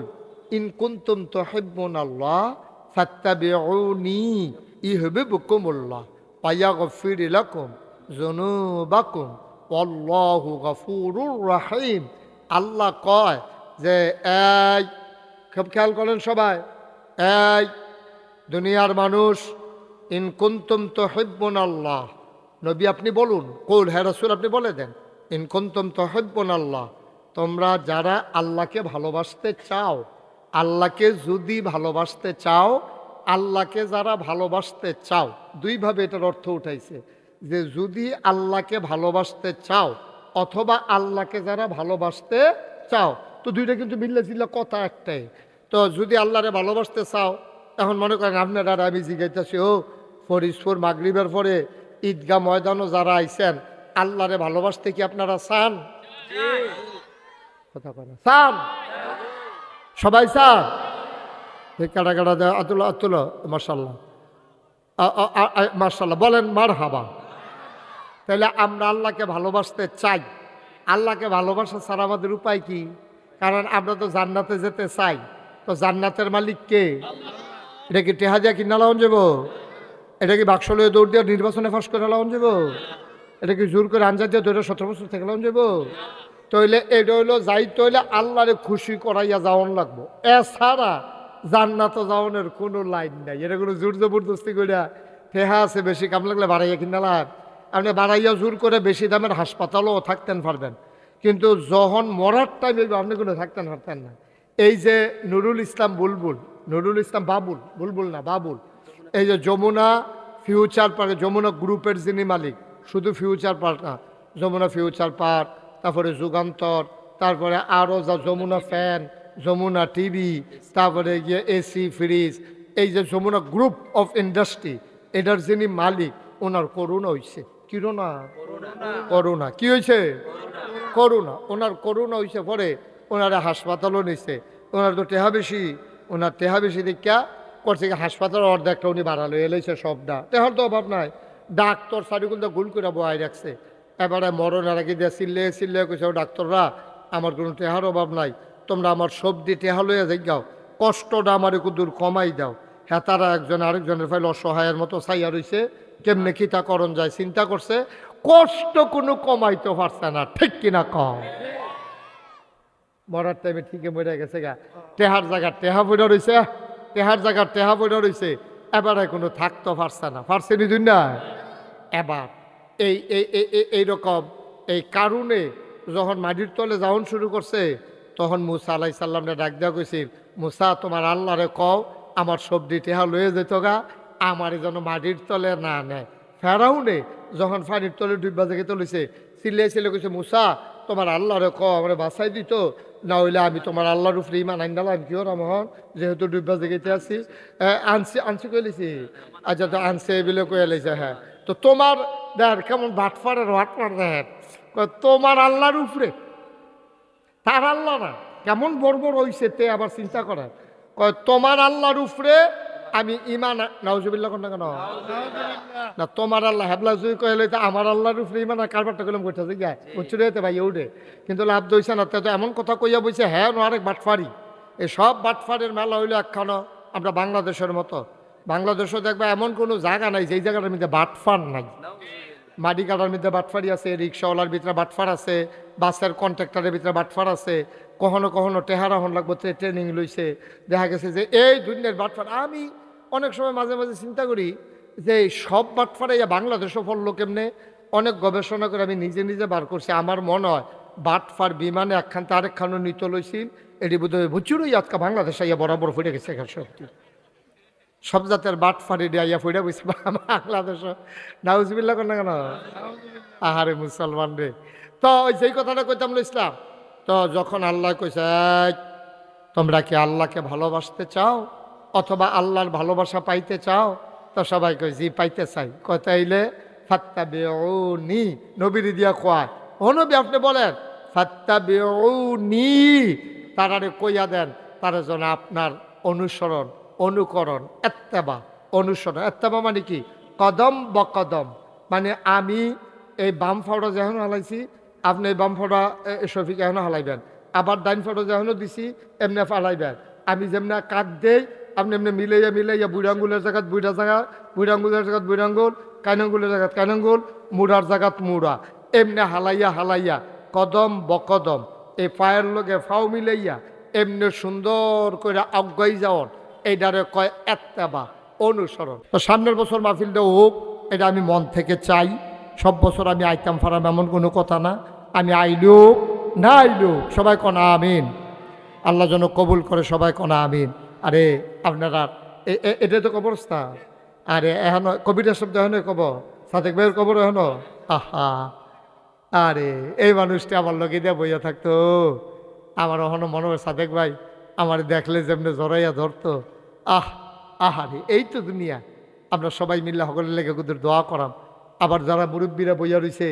ইন কুনতুম তুহিব্বুনাল্লাহ ফাত্তাবিউনি ইউহিব্বুকুমুল্লাহ ওয়া ইয়াগফির লাকুম যুনুবাকুম ওয়াল্লাহু গফুরুর রহিম। আল্লাহ কয় যে এই, খুব খেয়াল করেন সবাই, এই দুনিয়ার মানুষ, ইন কুনতুম তুহিব্বুনাল্লাহ, নবী আপনি বলুন, কুল হে রাসূল আপনি বলে দেন, ইন কুনতুম তুহিব্বুনাল্লাহ, তোমরা যারা আল্লাহকে ভালোবাসতে চাও, আল্লাহকে যদি ভালোবাসতে চাও, আল্লাহকে যারা ভালোবাসতে চাও, দুইভাবে এটার অর্থ উঠাইছে যে যদি আল্লাহকে ভালোবাসতে চাও অথবা আল্লাহকে যারা ভালোবাসতে চাও, তো দুইটা কিন্তু মিল্লা জিল্লা কথা একটাই। তো যদি আল্লাহরে ভালোবাসতে চাও, এখন মনে করেন আপনারা আর আমি জিজ্ঞাসি, ও ফরিদপুর মাগরিবের পরে ঈদগাহ ময়দানও যারা আইছেন, আল্লাহরে ভালোবাসতে কি আপনারা চান? কথা বলেন, চান? সবাই চান? কাটা কাটা দেয় আতুল আতুল, মাশাল্লাহ মাশাল্লাহ বলেন মারহাবা। তাহলে আমরা আল্লাহকে ভালোবাসতে চাই। আল্লাহকে ভালোবাসা ছাড়া আমাদের উপায় কি? কারণ আমরা তো জান্নাতে যেতে চাই। তো জান্নাতের মালিক কে? এটা কি টেহা দিয়া কিনা লাউন যাব? এটা কি বাক্স লয়ে দৌড় দিয়ে নির্বাচনে ফাঁস করে লাউন যাব? এটা কি জোর করে আনজাদ দিয়ে 17 বছর থেকে লাউন যাব? তইলে এটা হইলো যাইতে হইলে আল্লাহরে খুশি করাইয়া যাওয়ান লাগবো। এছাড়া জান্নাত যাওয়ানের কোনো লাইন নাই। এটা কোনো জোর জবরদস্তি করিয়া টেহা আছে বেশি কাম লাগলে বাড়াইয়া কিনা লাগ, আপনি বাড়াইয়া জোর করে বেশি দামের হাসপাতালও থাকতেন পারবেন, কিন্তু যখন মরার টাইম আপনি কোনো থাকতেন পারতেন না। এই যে নুরুল ইসলাম বুলবুল, নুরুল ইসলাম বাবুল, বুলবুল না বাবুল, এই যে যমুনা ফিউচার পার্ক, যমুনা গ্রুপের যিনি মালিক, শুধু ফিউচার পার্ক না, যমুনা ফিউচার পার্ক, তারপরে যুগান্তর, তারপরে আরও যা যমুনা ফ্যান, যমুনা টিভি, তারপরে গিয়ে এসি ফ্রিজ, এই যে যমুনা গ্রুপ অফ ইন্ডাস্ট্রি, এটার যিনি মালিক, ওনার করোনা হয়েছে। করোনা, করোনা কি হয়েছে? করোনা। ওনার করোনা হয়েছে পরে ওনারা হাসপাতালও নিছে। ওনার তো টেহা বেশি, ওনার টেহা বেশি দীক্ষা করছে কি হাসপাতাল অর্ধেকটা উনি বাড়ালো, এলেছে সবটা, টেহার তো অভাব নাই। ডাক্তার সারিগুলো গুল করে বয়াই রাখছে। এবারে মরণের আগে দিয়ে চিল্লে চিল্লে কইছে, ডাক্তাররা আমার কোনো টেহার অভাব নাই, তোমরা আমার সবজি টেহা লইয়া যাও, কষ্টটা আমার একটু দূর কমাই দাও। হ্যাঁ, তারা একজন আরেকজনের ফাইল অসহায়ের মতো চাইয়া রইছে, কেমনে কিতা করণ যায় চিন্তা করছে, কষ্ট কোনো কমাইতে পারছে না। ঠিক কিনা কম? মরার টাইমে ঠিকই মরে গেছে গা, টেহার জায়গা টেহা পড়ে রয়েছে, টেহার জায়গা টেহা পড়ে রয়েছে, এবারে কোনো থাকতে পারছে না। পারছে নি দুই না? এবার এইরকম এই কারণে যখন মাটির তলে যাওয়ান শুরু করছে, তখন মুসা আলাইহিস সালামকে ডাক দেওয়া কইছিল, মুসা তোমার আল্লাহরে কও আমার সবজি টেহা লয়ে যেত গা, আমার যেন মাটির তলে না নেয়। ফেরাউনে যখন পানির তলে ডুববা জেগে তুলেছে, চিল্লে কইছে, মুসা তোমার আল্লাহরে কও আমার বাঁচাই দিত, না হইলে আমি তোমার আল্লাহর উপরে ইমান আইন দিলাম কি ওরা মহন, যেহেতু ডুববা জেগেতে আছি। আনছি কইলেছি, আচ্ছা তো আনছে এগুলো কয়ে লেছে। হ্যাঁ, তো তোমার দেখ কেমন বাটফারের বাটফার দেখ, তোমার আল্লাহর উপরে, তার আল্লাহ না, কেমন বড় বড় হইছে তে আবার চিন্তা করার, তোমার আল্লাহর উপরে আমি ইমান, নাউজুবিল্লাহ কোন কেন না, তোমার আল্লাহ হেবলা জুই কইলে আমার আল্লাহর উপরে ইমান, আর কারবারটা কইলাম কইটা যে গায় উচ্চরে যেতে ভাই উঠে, কিন্তু লাভ দইছে না। তো এমন কথা কইয়া বইছে, হ্যাঁ আরেক বাটফারি। এই সব বাটফারের মেলা হইলো একখানো আমরা বাংলাদেশের মতো। বাংলাদেশও দেখবা এমন কোনো জায়গা নাই যেই জায়গাটার মধ্যে বাটফার নাই। মাটি কাটার মধ্যে বাটফারি আছে, রিক্সাওয়ালার ভিতরে বাটফার আছে, বাসের কন্ট্রাক্টরের ভিতরে বাটফার আছে, কখনো কখনো টেহারা হন লাগবো ট্রেনিং লইছে। দেখা গেছে যে এই দুনিয়ার বাটফার। আমি অনেক সময় মাঝে মাঝে চিন্তা করি যে সব বাটফারে বাংলাদেশও পড়লো কেমনে। অনেক গবেষণা করে আমি নিজে নিজে বার করছি। আমার মনে হয় বাটফার বিমানে একখান তো আরেকখানও নিত লইছিল, এটি বোধ হয় বুঝুরই আজকা বাংলাদেশে ইয়া বরাবর ফুটে গেছে সত্যি। সব জাতের বাট ফাড়ি দিয়া ফুড়ে বুঝছে বাংলাদেশ নাউজবিল্লা কর না কেন আহারে মুসলমান রে। তো ওই যেই কথাটা কইতাম ইসলাম, তো যখন আল্লাহ কইছে "এই, তোমরা কি আল্লাহকে ভালোবাসতে চাও অথবা আল্লাহর ভালোবাসা পাইতে চাও?" তো সবাই কই জি পাইতে চাই। কতাইলে ফাত্তাবিউনি নবীর দিয়া কয়, ও নবী আপনি বলেন ফাত্তাবিউনি, তারারে কইয়া দেন তারা যেন আপনার অনুসরণ অনুকরণ এত্তেবা অনুসরণ। এত্তেবা মানে কি? কদম বকদম, মানে আমি এই বাম ফাওড়া যেমন হালাইছি আপনি এই বাম ফাওড়া শফিক এখন হালাইবেন, আবার ডাইন ফাওড়া যেমন দিছি এমনি ফালাইবেন। আমি যেমনি কাঠ দেই আপনি এমনি মিলাইয়া মিলাইয়া বুড়াঙ্গুলের জায়গাত বুড়া জায়গা, বুড়াঙ্গুলের জায়গাত বুড়াঙ্গুল, কাইনাঙ্গুলের জায়গাত কাইনাঙ্গুল, মুড়ার জায়গাত মুড়া, এমনি হালাইয়া হালাইয়া কদম বকদম এই পায়ের লগে ফাও মিলাইয়া এমনি সুন্দর করে আগাই যাওয়ার, এইটারে কয় এত্তেবা অনুসরণ। তো সামনের বছর মাহফিলটা হোক, এটা আমি মন থেকে চাই। সব বছর আমি আইতাম ফারাম এমন কোনো কথা না, আমি আইলো না আইলো সবাই কনা আমিন, আল্লাহ যেন কবুল করে সবাই কনা আমিন। আরে আপনারা এটা তো কবরস্থান, আরে এখন কবিতার শব্দ এখন কবর, সাদেক ভাইয়ের কবর এখন, আহা আরে এই মানুষটি আমার লগে দিয়ে বইয়া থাকতো, আমার এখনো মনে হয় সাদেক ভাই আমার দেখলে যেমনি জড়াইয়া ধরতো। আহারে এই তো দুনিয়া। আমরা সবাই মিললে সকলের লেগে ওদের দোয়া করাম। আবার যারা মুরব্বীরা বইয়া রয়েছে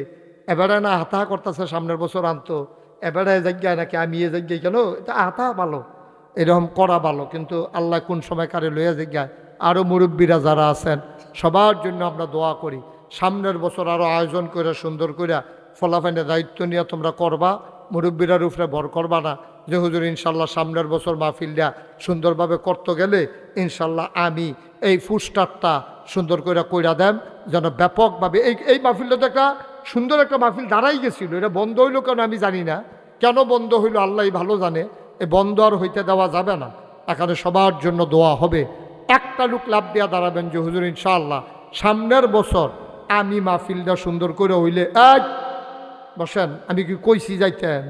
এবারে না হাতা করতেছে সামনের বছর আনতো, এবারে জায়গায় নাকি আমি এ জায়গায় কেন, এটা হাতা ভালো, এরকম করা ভালো, কিন্তু আল্লাহ কোন সময় কারে লইয়া জায়গায়। আরও মুরব্বীরা যারা আছেন সবার জন্য আমরা দোয়া করি, সামনের বছর আরও আয়োজন করে সুন্দর করে ফলাফাইনের দায়িত্ব নিয়ে তোমরা করবা, মুরব্বীরার উপরে ভর করবা না যে হুজুর ইনশাল্লাহ সামনের বছর মাহফিলটা সুন্দরভাবে করতে গেলে ইনশাল্লাহ আমি এই ফুস্টারটা সুন্দর করে কইরা দেন যেন ব্যাপকভাবে এই মাহফিলটা তো একটা সুন্দর একটা মাহফিল দাঁড়াই গেছিল, এটা বন্ধ হইলো কেন আমি জানি না, কেন বন্ধ হইলো আল্লাহ ভালো জানে। এই বন্ধ আর হইতে দেওয়া যাবে না, এখানে সবার জন্য দোয়া হবে। একটা লোক লাভ দেওয়া দাঁড়াবেন যে হুজুর ইনশাআল্লাহ সামনের বছর আমি মাহফিলটা সুন্দর করে হইলে এক বসেন, আমি কি কইছি যাইতেন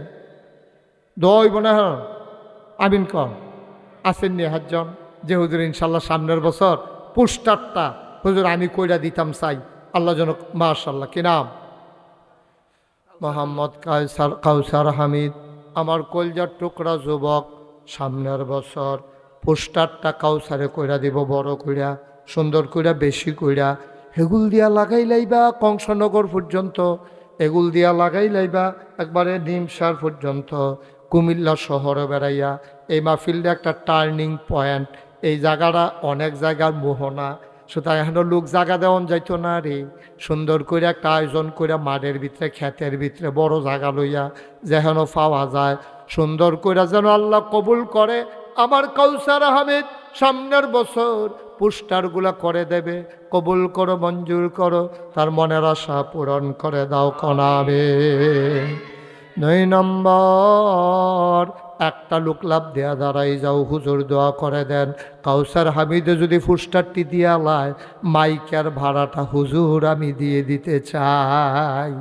দইব না আমিন কন আসেননি হাজজন যে হুজুর ইনশাল্লাহ সামনের বছর পোস্টারটা হুজুর আমি কইরা দিতাম চাই। আল্লাহ যেন মাশাল্লাহ কি নাম মোহাম্মদ কাউসার হামিদ, আমার কলজার টুকরা যুবক, সামনের বছর পোস্টারটা কাউসারে কইরা দিব বড় কইরা সুন্দর কইরা বেশি কইরা, হেগুল দিয়া লাগাই লাইবা কংসনগর পর্যন্ত, এগুল দিয়া লাগাই লাইবা একবারে নিমসার পর্যন্ত, কুমিল্লা শহরে বেড়াইয়া। এই মাহফিলটা একটা টার্নিং পয়েন্ট, এই জায়গাটা অনেক জায়গার মোহনা, সুতরাং এখনো লোক জায়গা দেওয়ান যাইতো না রে, সুন্দর করে একটা আয়োজন করে মাঠের ভিতরে ক্ষেতের ভিতরে বড় জায়গা লইয়া যেন পাওয়া যায়, সুন্দর করে যেন আল্লাহ কবুল করে। আমার কাউসার আহমেদ সামনের বছর পোস্টারগুলা করে দেবে, কবুল করো মঞ্জুর করো, তার মনের আশা পূরণ করে দাও কনাবে। 9 নম্বর একটা লোক লাভ দেয়া দাঁড়াই যাও, হুজুর দোয়া করে দেন কাউসার হামিদে যদি পোস্টারটি দিয়া লায় মাইকের ভাড়াটা হুজুর আমি দিয়ে দিতে চাই,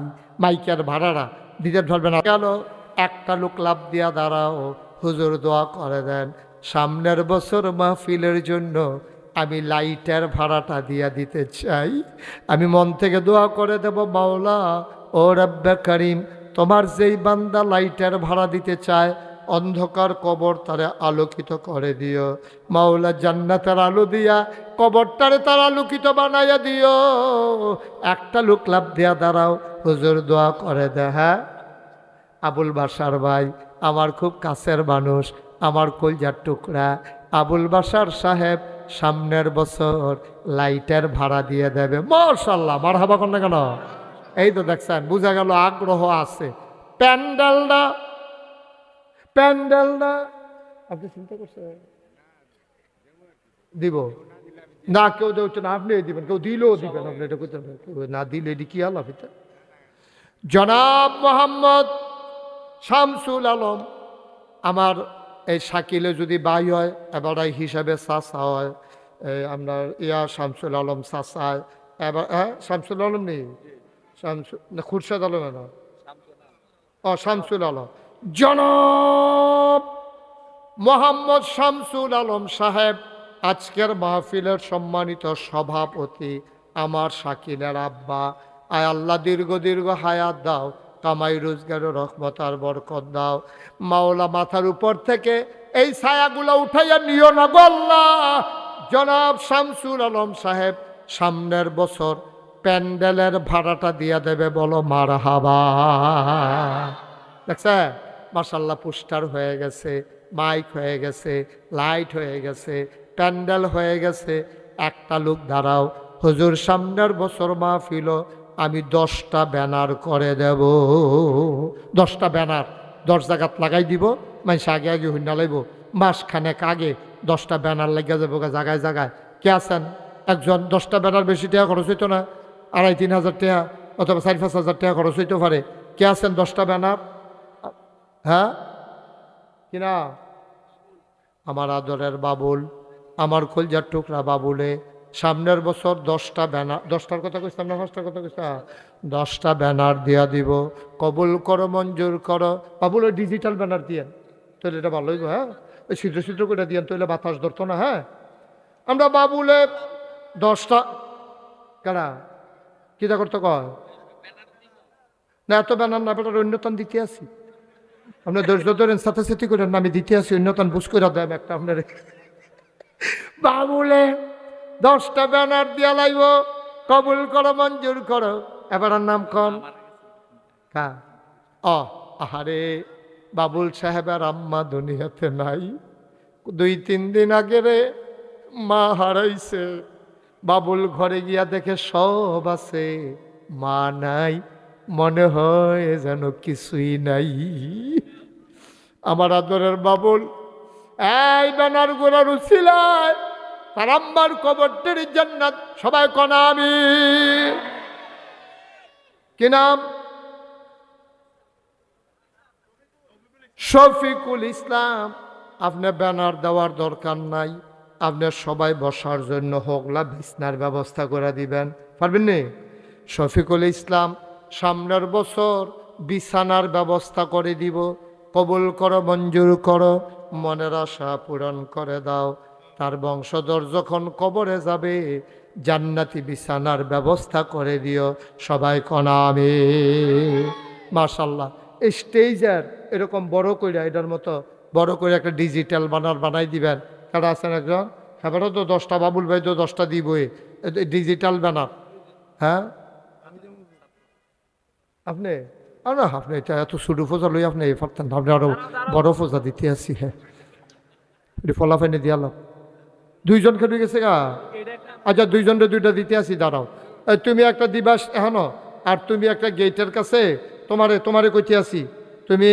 মাইকের ভাড়াটা দিতে ধরবে না কেন, একটা লোক লাভ দিয়া দাঁড়াও হুজুর দোয়া করে দেন সামনের বছর মাহফিলের জন্য আমি লাইটের ভাড়াটা দিয়া দিতে চাই। আমি মন থেকে দোয়া করে দেব মাওলা ও রব্বে করিম, তোমার যেই বান্দা লাইটের ভাড়া দিতে চায় অন্ধকার কবর তারে আলোকিত করে দিও মাওলা, জান্নাতের আলো দিয়া কবরটারে তার আলোকিত বানাইয়া দিও। একটা লোক লাভ দিয়া দাঁড়াও হুজুর দোয়া করে দে। হ্যাঁ আবুল বাসার ভাই আমার খুব কাছের মানুষ, আমার কলজার টুকরা আবুল বাসার সাহেব সামনের বছর লাইটের ভাড়া দিয়ে দেবে। মাশাআল্লাহ মারহাবা করেন না কেন? এই তো দেখছেন বোঝা গেল আগ্রহ আছে। প্যান্ডেলটা আপনি চিন্তা করছেন দিব না, কেউ দেওয়া না, আপনি দিবেন, কেউ দিলেও দিবেন, আপনি এটা করতে না দিলে এটি কি আলাপ। এটা জনাব মোহাম্মদ শামসুল আলম আমার এই শাকিলে যদি বাই হয় এবার হিসাবে চাষা হয়, আপনার শামসুল আলম চাষায় এবার শামসুল আলম নেই, খুরশেদ আলম না, শামসুল আলম, জনাব মোহাম্মদ শামসুল আলম সাহেব আজকের মাহফিলের সম্মানিত সভাপতি আমার শাকিলের আব্বা, আয় আল্লাহ দীর্ঘ দীর্ঘ হায়াত দাও, কামাই রোজগারের রহমত আর বরকত দাও। মাওলা মাথার উপর থেকে এই ছায়াগুলো উঠাইয়া নিও না গো আল্লাহ। জনাব শামসুল আলম সাহেব সামনের বছর প্যান্ডেলের ভাড়াটা দিয়ে দেবে, বলো মারহাবা। দেখছে মাশাল্লাহ, পোস্টার হয়ে গেছে, মাইক হয়ে গেছে, লাইট হয়ে গেছে, প্যান্ডেল হয়ে গেছে। একটা লোক দাঁড়াও, হুজুর সামনের বছর মাহফিল আমি 10টা ব্যানার করে দেব। 10টা ব্যানার 10 জায়গাত লাগাই দিব, মানুষ আগে আগে হইনা লাইব। মাসখানেক আগে 10টা ব্যানার লাগিয়ে যাবো জায়গায় জায়গায়। কে আছেন? একজন। 10টা ব্যানার বেশি টাকা খরচ হইতো না, 2,500-3,000 টাকা অথবা 4,000-5,000 টাকা খরচ হইতে পারে। কে আছেন 10টা ব্যানার? হ্যাঁ কিনা? আমার আদরের বাবুল, আমার কলজার টুকরা বাবুলে, সামনের বছর 10টা ব্যানার, 10টার কথা কইতাম না, 5টার কথা কইতাম, 10টা ব্যানার দিয়া দিব। কবুল করো, মঞ্জুর করো। বাবুল ওই ডিজিটাল ব্যানার দিয়েন, তাহলে এটা ভালো হইব। হ্যাঁ, ওই ছিদ্র ছিদ্র করে দিয়েন, তাহলে বাতাস ধরতো না। হ্যাঁ, আমরা বাবুলে 10টা কেনা কিতা করতে কয় না, এত ব্যানার না, বেটার অন্যতন দিতে আসি। আপনার ধৈর্য ধরেন, সাথে সাথে করেন না, আমি দিতে আসি অন্যতন বুঝ করে দেন একটা আপনার। বাবুলে 10টা ব্যানার দিয়া লাইব, কবুল করো, মঞ্জুর করো। এবার নাম কন কা? আহারে, বাবুল সাহেবের আম্মা দুনিয়াতে নাই। 2-3 দিন আগে রে মা হারাইছে। বাবুল ঘরে গিয়া দেখে সব আছে, মা নাই। মনে হয় যেন কিছুই নাই। আমার আদরের বাবুল এই ব্যানার গোড়ার উছিলায় তার আম্মার কবরটির জান্নাত সবাই কনা আমি। কি নাম? শফিকুল ইসলাম। আপনি ব্যানার দেওয়ার দরকার নাই, আপনার সবাই বসার জন্য হোগলা বিছনার ব্যবস্থা করে দিবেন, পারবেন নি? শফিকুল ইসলাম সামনের বছর বিছানার ব্যবস্থা করে দিব। কবুল করো, মঞ্জুর করো, মনের আশা পূরণ করে দাও। তার বংশধর যখন কবরে যাবে জান্নাতি বিছানার ব্যবস্থা করে দিও, সবাই কনামে। মাশাল্লাহ, স্টেজের এরকম বড় করে, এটার মতো বড় করে একটা ডিজিটাল ব্যানার বানাই দিবেন। কারা আছেন একজন? হ্যাঁ, তো 10টা, বাবুল ভাই তো 10টা দিবই ডিজিটাল ব্যানার। হ্যাঁ, আপনি না, আপনি এটা এত ছোটো ফোজা লই আপনি পারতেন, আপনি আরো বড় ফোজা দিতে আসি। হ্যাঁ, এটি ফলাফাইনে দিয়ালাম। 2জন খেলে গেছে গা। আচ্ছা, 2জনের 2টা দিতে আসি, দাঁড়াও। তুমি একটা দিবাস এখনো, আর তুমি একটা গেটের কাছে, তোমারে কইতে আসি, তুমি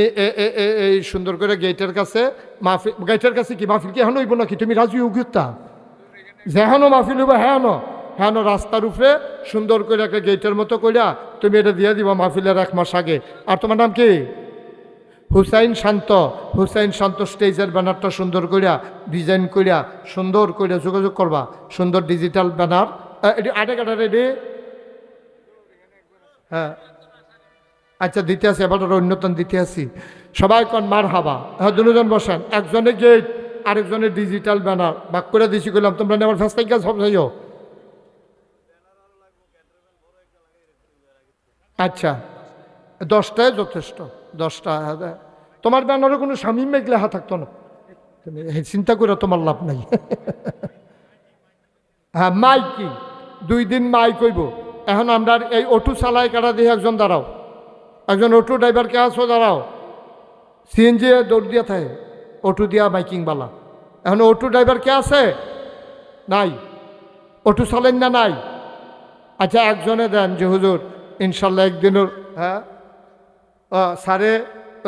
এই সুন্দর করে গেটের কাছে মাহফিল, গেটের কাছে কি মাহফিল কি এখন হইব নাকি? তুমি রাজু উগুত্তা যেহানো মাহফিল হইব, হ্যাঁ হ্যাঁ, রাস্তার উপরে সুন্দর করে একটা গেটের মতো কইরা তুমি এটা দিয়ে দিবা মাহফিলের 1 মাস আগে। আর তোমার নাম কি? হুসাইন শান্ত। হুসাইন শান্ত স্টেজের ব্যানারটা সুন্দর করিয়া ডিজাইন করিয়া সুন্দর করিয়া যোগাযোগ করবা, সুন্দর ডিজিটাল ব্যানার। এটি আটে কাটা রেডি? হ্যাঁ, আচ্ছা দিতে আসি, এবার অন্যতন দিতে আসি। সবাই কন মার হাবা। হ্যাঁ, 2জন বসেন, একজনে গেট আরেকজনের ডিজিটাল ব্যানার ভাগ করে দিছি। করলাম তোমরা আমার ফেস্টাই কাজ সব যাইও। আচ্ছা, 10টায় যথেষ্ট। 10টা তোমার ব্যানারে কোনো স্বামী মেঘ লেখা থাকতো না, তুমি চিন্তা করে তোমার লাভ নাই। হ্যাঁ, মাইক কি 2 দিন মাইক হইব। এখন আমরা এই অটো চালাই কাটা দিয়ে একজন দাঁড়াও, একজন অটো ড্রাইভার কে আসো দাঁড়াও। সিএনজি দৌড় দিয়া থাকে, অটো দিয়া মাইকিং বালা। এখন অটো ড্রাইভার কে আছে? নাই। অটো চালেন না? নাই। আচ্ছা, একজনে দেন যে হুজুর ইনশাল্লাহ একদিনের। হ্যাঁ, স্যারে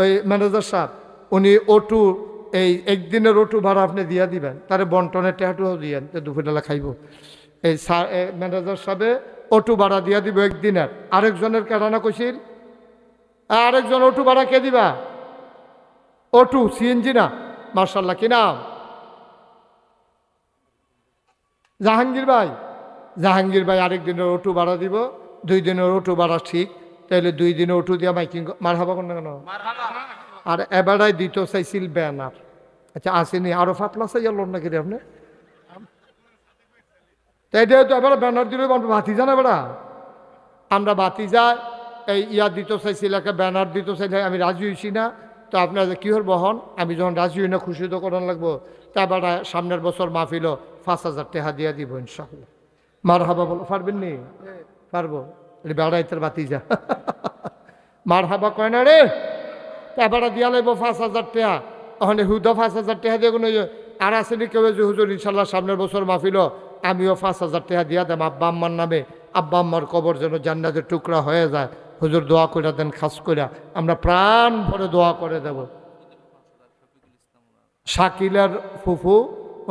ওই ম্যানেজার সাহেব উনি অটো এই একদিনের অটো ভাড়া আপনি দিয়া দিবেন, তারে বন্টনের টেহাটুও দিয়েন, দুপুরবেলা খাইব। এই ম্যানেজার সাহেবে অটো ভাড়া দিয়া দিব একদিনের। আরেকজনের কেডানা কইছিল, আরেকজন অটো ভাড়া কে দিবা? অটো সিএনজি না। মার্শাল্লাহ, কি নাম? জাহাঙ্গীর ভাই। জাহাঙ্গীর ভাই আরেকদিনের অটো ভাড়া দিব। 2 দিনের অটো ভাড়া ঠিক, তাহলে 2 দিনে অটো দিয়া মাইকিং মার হাবা কেন? আর এবারাই দিতে চাইছিল ব্যানার। আচ্ছা, আসেনি? আরো ফাতলা চাই লোন নাকি রে আপনি? তো এটা তো এবার ব্যানার দিলে ভাতিজা না বেড়া আমরা ভাতিজা এই ইয়া দিতে চাইছিল একটা ব্যানার দিতে চাইলে আমি রাজি হয়েছি না। তো আপনার কি হল বহন আমি যখন রাজি হই না খুশি তো করান লাগবো। তা বেড়া সামনের বছর মাহফিল 5,000 টাকা দিয়া দিব ইনশাআল্লাহ। মার হাবা বলো পারবেন নি? পারবো। বেড়া ইতার ভাতিজা মার হাবা কয় না রে। তা বেড়া দিয়া লাগবো 5,000 টাকা। ওখানে হুদা 5,000 টাকা দিয়ে কোনো আর আসেনি কেউ যে হুজুর ইনশাল্লাহ সামনের বছর মাহফিল আমিও 5,000 টাকা দিয়া দেব আব্বা আম্মার নামে। আব্বা আম্মার কবর যেন জান্নাতের টুকরা হয়ে যায়। হুজুর দোয়া করে দেন খাস করে আমরা প্রাণ ভরে দোয়া করে দেব। শাকিলের ফুফু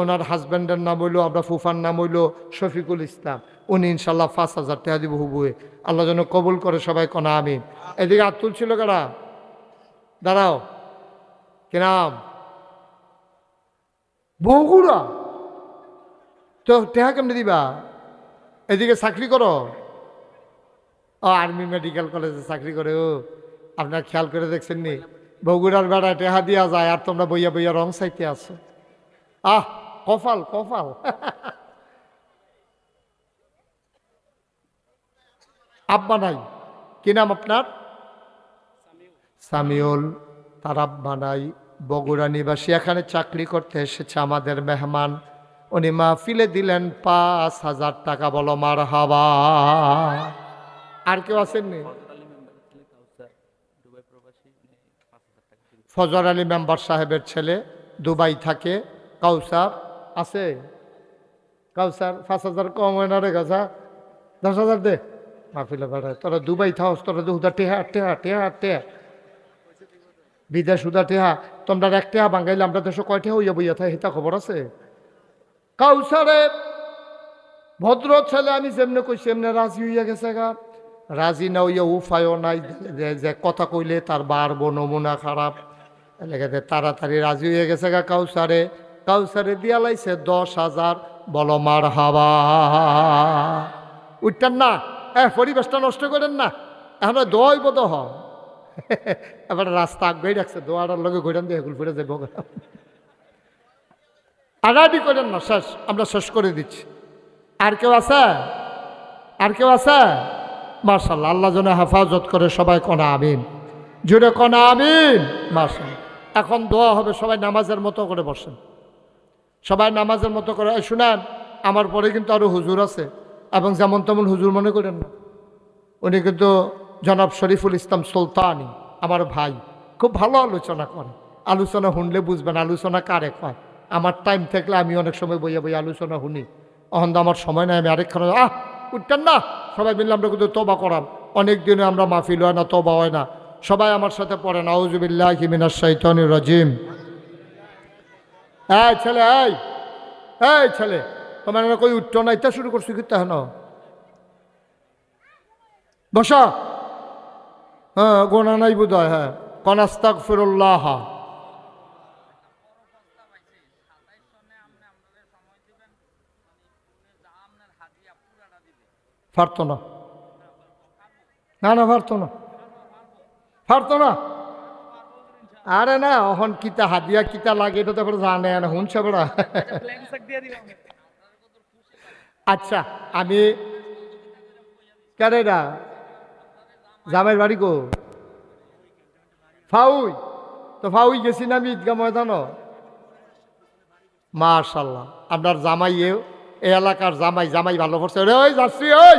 ওনার হাজব্যান্ডের নাম হইল আমরা ফুফার নাম হইল শফিকুল ইসলাম। উনি ইনশাল্লাহ 5,000 টাকা দিব হুবুয়ে। আল্লাহ যেন কবুল করে সবাই কনা আমিন। এদিকে হাত তুলছিল কারা? দাঁড়াও কি নাম? বগুড়া। তো টেহা কেমনে দিবা? এদিকে চাকরি করো? ও আর্মি মেডিকেল কলেজে চাকরি করে। ও আপনার খেয়াল করে দেখছেন নি বগুড়ার বেড়ায় টেহা দিয়া যায় আর তোমরা বইয়া বইয়া রং চাইতে আছো। আহ কপাল কপাল। আব্বা নাই? কি নাম আপনার? সামিউল। তার আব্বা নাই, বগুড়া নিবাসী, এখানে চাকরি করতে এসেছে আমাদের মেহমান। উনি মাহফিলে দিলেন 5,000 টাকা। বলো মার হাবা। আর কেউ আসেননি? ফজর আলী মেম্বার সাহেবের ছেলে দুবাই থাকে। কাউসার আছে? কাউসার 5,000 কম হয় না রে গাছা? 10,000 দে মাহফিলে বেড়ায়। তোরা দুবাই থাকস, তোরা দুধা টেহা টেহা টেহা টেহা বিদেশ উদা টেহা। তোমরা এক টেহা বাঙ্গাইলে আমরা দেশে কয় টেহা হইয়া বইয়া থাকে হিতা খবর আছে? কাউসারে ভদ্র ছেলে, আমি যেমনে কইছি এমনি রাজি হইয়া গেছে গা। রাজি না হইয়া উপায়ও নাই, যে কথা কইলে তার বাড়বো নমুনা খারাপ লেগে তাড়াতাড়ি রাজি হয়ে গেছে গা। কাউসারে কাউসারে দিয়া লাইছে 10,000। বলো মার হাবা। উঠতেন না, পরিবেশটা নষ্ট করেন না। এখন দোয়াই বোধ হ। এবার রাস্তা আগে রাখছে, দোয়াটার লগে ঘুরেন দিয়ে এগুলো ফিরে যাবো। আগাডি করেন না, শেষ, আমরা শেষ করে দিচ্ছি। আর কেউ আছে? আর কেউ আছে? মাশাআল্লাহ, আল্লাহ যেন হেফাজত করে। সবাই কনা আমিন, জুড়ে কনা আমিন। মাশাআল্লাহ। এখন দোয়া হবে, সবাই নামাজের মতো করে বসেন। সবাই নামাজের মতো করে শুনেন। আমার পরে কিন্তু আরো হুজুর আছে, এবং যেমন তেমন হুজুর মনে করেন না। উনি কিন্তু জনাব শরীফুল ইসলাম সুলতানি, আমার ভাই, খুব ভালো আলোচনা করে। আলোচনা শুনলে বুঝবেন আলোচনা কারে কয়। আমার টাইম থাকলে আমি অনেক সময় বইয়া বইয়া আলোচনা শুনি। অহন আমার সময় নাই, আমি আরেকখানে উঠতেন না। সবাই মিললে আমরা কিন্তু তবা করাম। অনেক দিনে আমরা মাহফিল হয় না, তবা হয় না। সবাই আমার সাথে পড়েন আউযু বিল্লাহি মিনাশ শাইতানির রাজিম। এই ছেলে, এই ছেলে, তোমার কই উঠতো না, এটা শুরু করছি কিন্তু হেন বসা। হ্যাঁ গোনা নাই বোধ হয়। হ্যাঁ কনাস্তাগফিরুল্লাহ। পারতো না, না না পারতো না, পারতো না। আরে না, অহন কিতা হাদিয়া কিতা লাগে এটা তো জানে না, শুনছে বড়া। আচ্ছা আমি কেডা জামাইয়ের বাড়ি গো? ফাউই তো, ফাউই গেছি না আমি ঈদগাহ ময়দান। মাশাআল্লাহ, আপনার জামাইয়েও এই এলাকার জামাই, জামাই ভালো করছে রে। ওই যাচ্ছি, ওই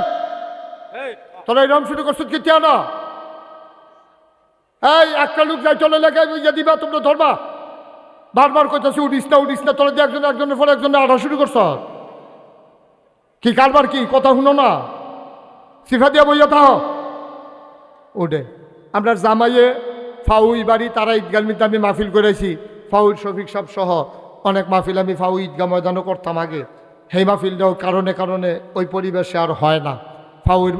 তোরা এরকম শুরু করছো কেতিয়া না? এই একটা লোক যাই চলে লেগে ইয়ে দিবা, তোমরা ধরবা। বারবার কইতাছি উঠিস না উঠিস না, তোরা দিয়ে একজন একজনের পরে একজনের আড়া শুরু করছ। কি কারবার কি কথা শুনো না? সিফা দিয়া বইয়া থাহ ওডে। আপনার জামাইয়ে ফাউই বাড়ি, তারা ঈদগাহ মিতে আমি মাহফিল করেছি। ফাউল শফিক সব সহ অনেক মাহফিল আমি ফাউ ঈদগাহ ময়দানও করতাম আগে। সেই মাহফিলটাও কারণে কারণে ওই পরিবেশে আর হয় না। ফাউর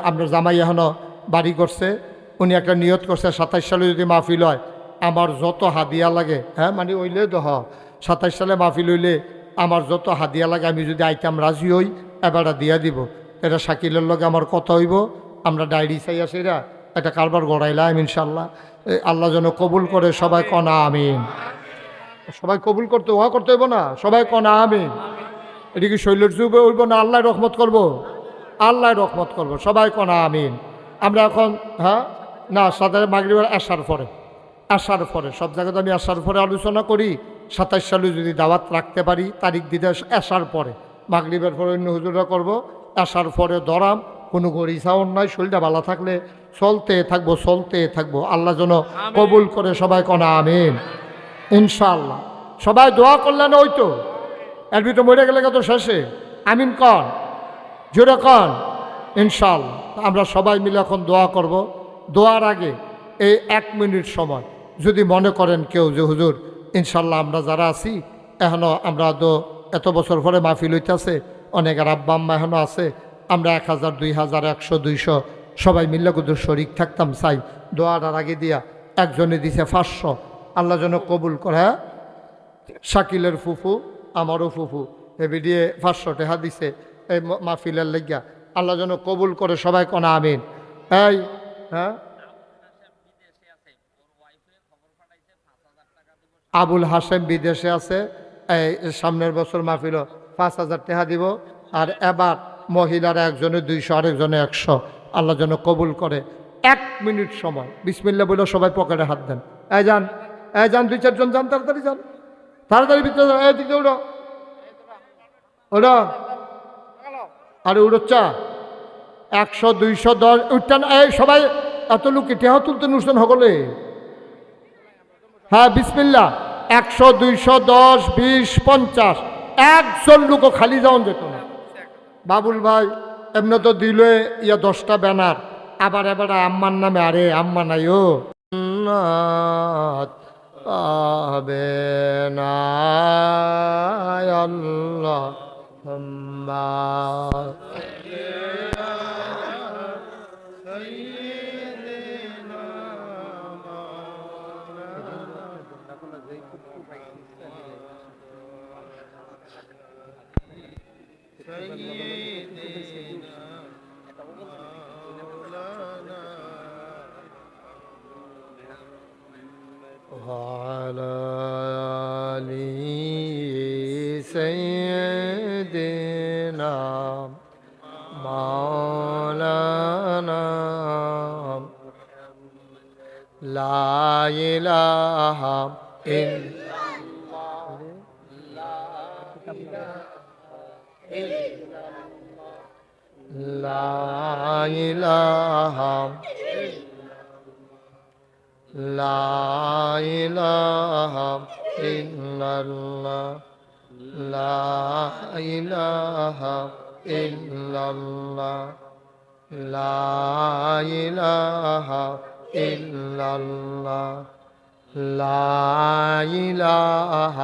আপনার জামাই এখনও বাড়ি করছে। উনি একটা নিয়ত করছে 27 সালে যদি মাহফিল হয় আমার যত হাদিয়া লাগে, হ্যাঁ মানে ওইলে তো 27 সালে মাহফিল হইলে আমার যত হাদিয়া লাগে আমি যদি আইতাম রাজি হই এবারটা দিয়া দিব। এটা শাকিলের লগে আমার কথা হইব। আমরা ডায়েরি চাই আসিরা একটা কারবার গড়াইলাম ইনশাল্লাহ। আল্লাহ যেন কবুল করে। সবাই কনা আমিন। সবাই কবুল করতে ওয়া করতে হইব না, সবাই কনা আমিন। এটা কি শৈলের যুবে উঠব না আল্লাহ রহমত করব? আল্লাহ রহমত করব, সবাই কনা আমিন। আমরা এখন না সাথে মাগরিবের আসার পরে সব জায়গাতে আমি আসার পরে আলোচনা করি। 27 সালে যদি দাওয়াত রাখতে পারি, তারিখ দিতে আসার পরে, মাগরিবের পরে অন্য হুজুরা করব, আসার পরে ধরাম। কোনো গড়ি সাউন্ড নাই, শরীরটা ভালো থাকলে চলতে থাকবো। আল্লাহ যেন কবুল করে, সবাই কনা আমিন ইনশাআল্লাহ। সবাই দোয়া করলেন, ওই তো এর ভিতরে মরে গেলে তো শেষে আমিন কন, জোরে কন ইনশাআল্লাহ। আমরা সবাই মিলে এখন দোয়া করব। দোয়ার আগে এই 1 মিনিট সময় যদি মনে করেন কেউ যে হুজুর ইনশাআল্লাহ আমরা যারা আছি এখনও, আমরা তো এত বছর পরে মাহফিল হইতেছে, অনেকের আব্বা আম্মা এখনও আছে, আমরা 1000 2000 100 200 সবাই মিলে কিন্তু শরিক থাকতাম চাই। দোয়াটার আগে দিয়া একজনে দিছে 500, আল্লাহ যেন কবুল করে। হ্যাঁ, শাকিলের ফুফু, আমারও ফুফু, এবি দিয়ে 500 টাকা দিছে এই মাহফিলের লেগা, আল্লাহ যেন কবুল করে, সবাই কনা আমিন। এই আবুল হাসেম বিদেশে আছে, এই সামনের বছর মাহফিল 5000 টাকা দিব। আর এবার মহিলারা একজনে 200, আরেকজনে 100, আল্লাহ যেন কবুল করে। 1 মিনিট সময় বিসমিল্লাহ বলে সবাই পকেটে হাত দেন। এই যান 2-4 জন যান, তাড়াতাড়ি যান, তাড়াতাড়ি ভিতরে যান। এই দিকে উড়ো, আরে উড়োচ্চা 100 200 10 উঠতেন। এই সবাই এত লোক টেহা তুলতেন উঠতেন সকলে। হ্যাঁ বিসমিল্লাহ, 100 200 10 20 50, একজন লোকও খালি যাওন যেত না। বাবুল ভাই এমনি তো দিলে 10টা ব্যানার, আবার এবার আম্মার নামে, আরে আম্মা নাই ও পাবে না আল্লাহ। وعلى آل سيدنا مولانا لا إله إلا لا إله لا إله إلا الله لا إله إلا الله لا إله إلا الله لا إله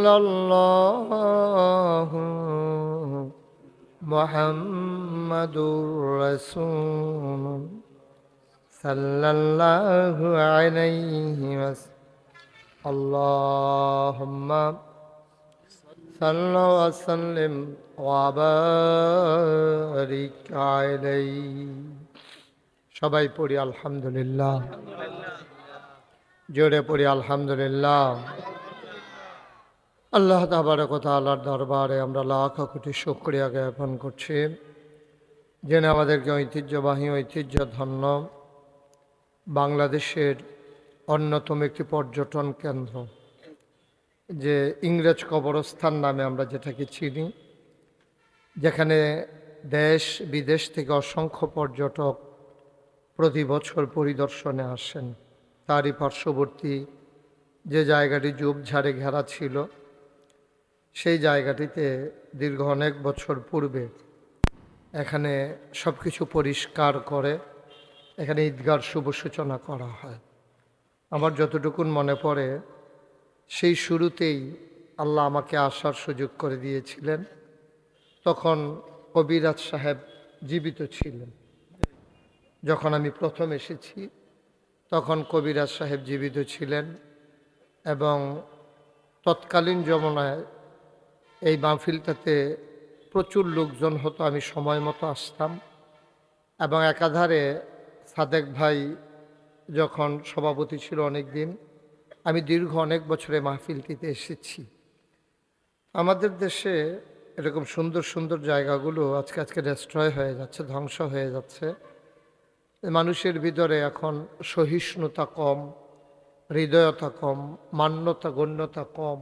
ইল্লাল্লাহ মুহাম্মাদুর রাসূল সাল্লাল্লাহু আলাইহি ওয়াসাল্লাম। আল্লাহুম্মা সাল্লি ওয়া সাল্লিম ওয়া বারিক আলাইহি। সবাই পড়ি আলহামদুলিল্লাহ, জোরে পড়ি আলহামদুলিল্লাহ। আল্লাহ তাবারক ওয়া তাআলার দরবারে আমরা লাখ কোটি শুকরিয়া জ্ঞাপন করছি, যিনি আমাদেরকে ঐতিহ্যবাহী ঐতিহ্যধন্য বাংলাদেশের অন্যতম একটি পর্যটন কেন্দ্র, যে ইংরেজ কবরস্থান নামে আমরা যেটাকে চিনি, যেখানে দেশ বিদেশ থেকে অসংখ্য পর্যটক প্রতি বছর পরিদর্শনে আসেন। তারই পার্শ্ববর্তী যে জায়গাটি ঝোপঝাড়ে ঘেরা ছিল, সেই জায়গাটিতে দীর্ঘ অনেক বছর পূর্বে এখানে সব কিছু পরিষ্কার করে এখানে ঈদগার শুভ সূচনা করা হয়। আমার যতটুকুন মনে পড়ে, সেই শুরুতেই আল্লাহ আমাকে আসার সুযোগ করে দিয়েছিলেন। তখন কবিরাজ সাহেব জীবিত ছিলেন। যখন আমি প্রথম এসেছি তখন কবিরাজ সাহেব জীবিত ছিলেন এবং তৎকালীন জমানায় এই মাহফিলটাতে প্রচুর লোকজন হতো। আমি সময় মতো আসতাম এবং একাধারে সাদেক ভাই যখন সভাপতি ছিল অনেক দিন, আমি দীর্ঘ অনেক বছরে মাহফিলটিতে এসেছি। আমাদের দেশে এরকম সুন্দর সুন্দর জায়গাগুলো আজকে আজকে ডেস্ট্রয় হয়ে যাচ্ছে, ধ্বংস হয়ে যাচ্ছে। মানুষের ভিতরে এখন সহিষ্ণুতা কম, হৃদয়তা কম, মান্যতা গণ্যতা কম।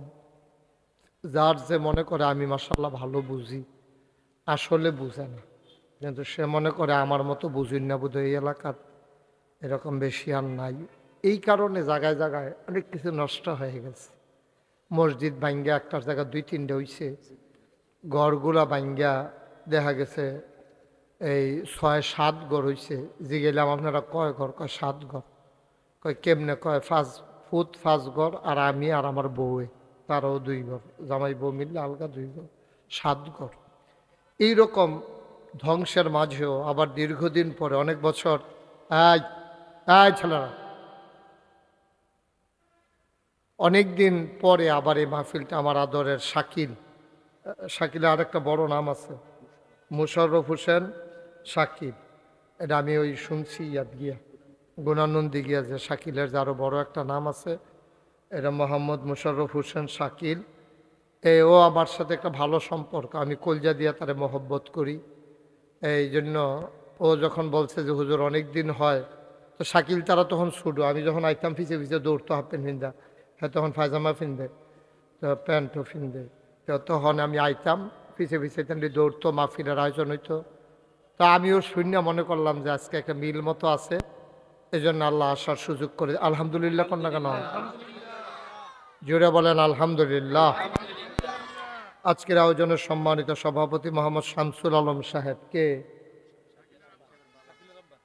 যার যে মনে করে আমি মাশাআল্লাহ ভালো বুঝি, আসলে বুঝে না। কিন্তু সে মনে করে আমার মতো বুঝুন না বোধহয় এই এলাকার এরকম বেশি আর নাই। এই কারণে জায়গায় জায়গায় অনেক কিছু নষ্ট হয়ে গেছে। মসজিদ ভাঙ্গা একটার জায়গায় 2-3টে হইছে, ঘরগুলা ভাঙ্গা দেখা গেছে এই 6-7 ঘর হইছে। যে গেলাম আপনারা কয় ঘর? কয় 7 ঘর। কয় কেমনে? কয় 5 ফুট 5 ঘর, আর আমি আর আমার বউয়ে তারও 2 ঘর, জামাই বউ মিললে আলগা 2 ঘর, 7 ঘর। এইরকম ধ্বংসের মাঝেও আবার দীর্ঘদিন পরে অনেক বছর ছেলেরা অনেক দিন পরে আবার এই মাহফিলটা আমার আদরের শাকিলের আরেকটা বড় নাম আছে, মুশাররফ হোসেন শাকিল। এটা আমি ওই শুনছি ইয়াদ গিয়া, গুণানন্দী গিয়া, যে শাকিলের যে আরও বড় একটা নাম আছে, এটা মোহাম্মদ মুশাররফ হোসেন শাকিল। ও আমার সাথে একটা ভালো সম্পর্ক, আমি কলজা দিয়া তারে মহব্বত করি। এই জন্য ও যখন বলছে যে হুজুর অনেক দিন হয়, তো শাকিল তারা তখন ছুটো, আমি যখন আইতাম পিছিয়ে পিছিয়ে দৌড়তো হাফ প্যান্ট ফিন্দা, হ্যাঁ তখন পায়জামা ফিনবে, তো প্যান্টও ফিনবে, তো তখন আমি আইতাম পিছিয়ে পিছিয়ে তেমনি দৌড়তো, মাহফিলের আয়োজন হইতো। তা আমিও শূন্য মনে করলাম যে আজকে একটা মিল মতো আছে, এই জন্য আল্লাহ আসার সুযোগ করে। আলহামদুলিল্লাহ কন্যা কেন? জোরে বলেন আলহামদুলিল্লাহ। আজকের আয়োজনের সম্মানিত সভাপতি মোহাম্মদ শামসুল আলম সাহেব, কে?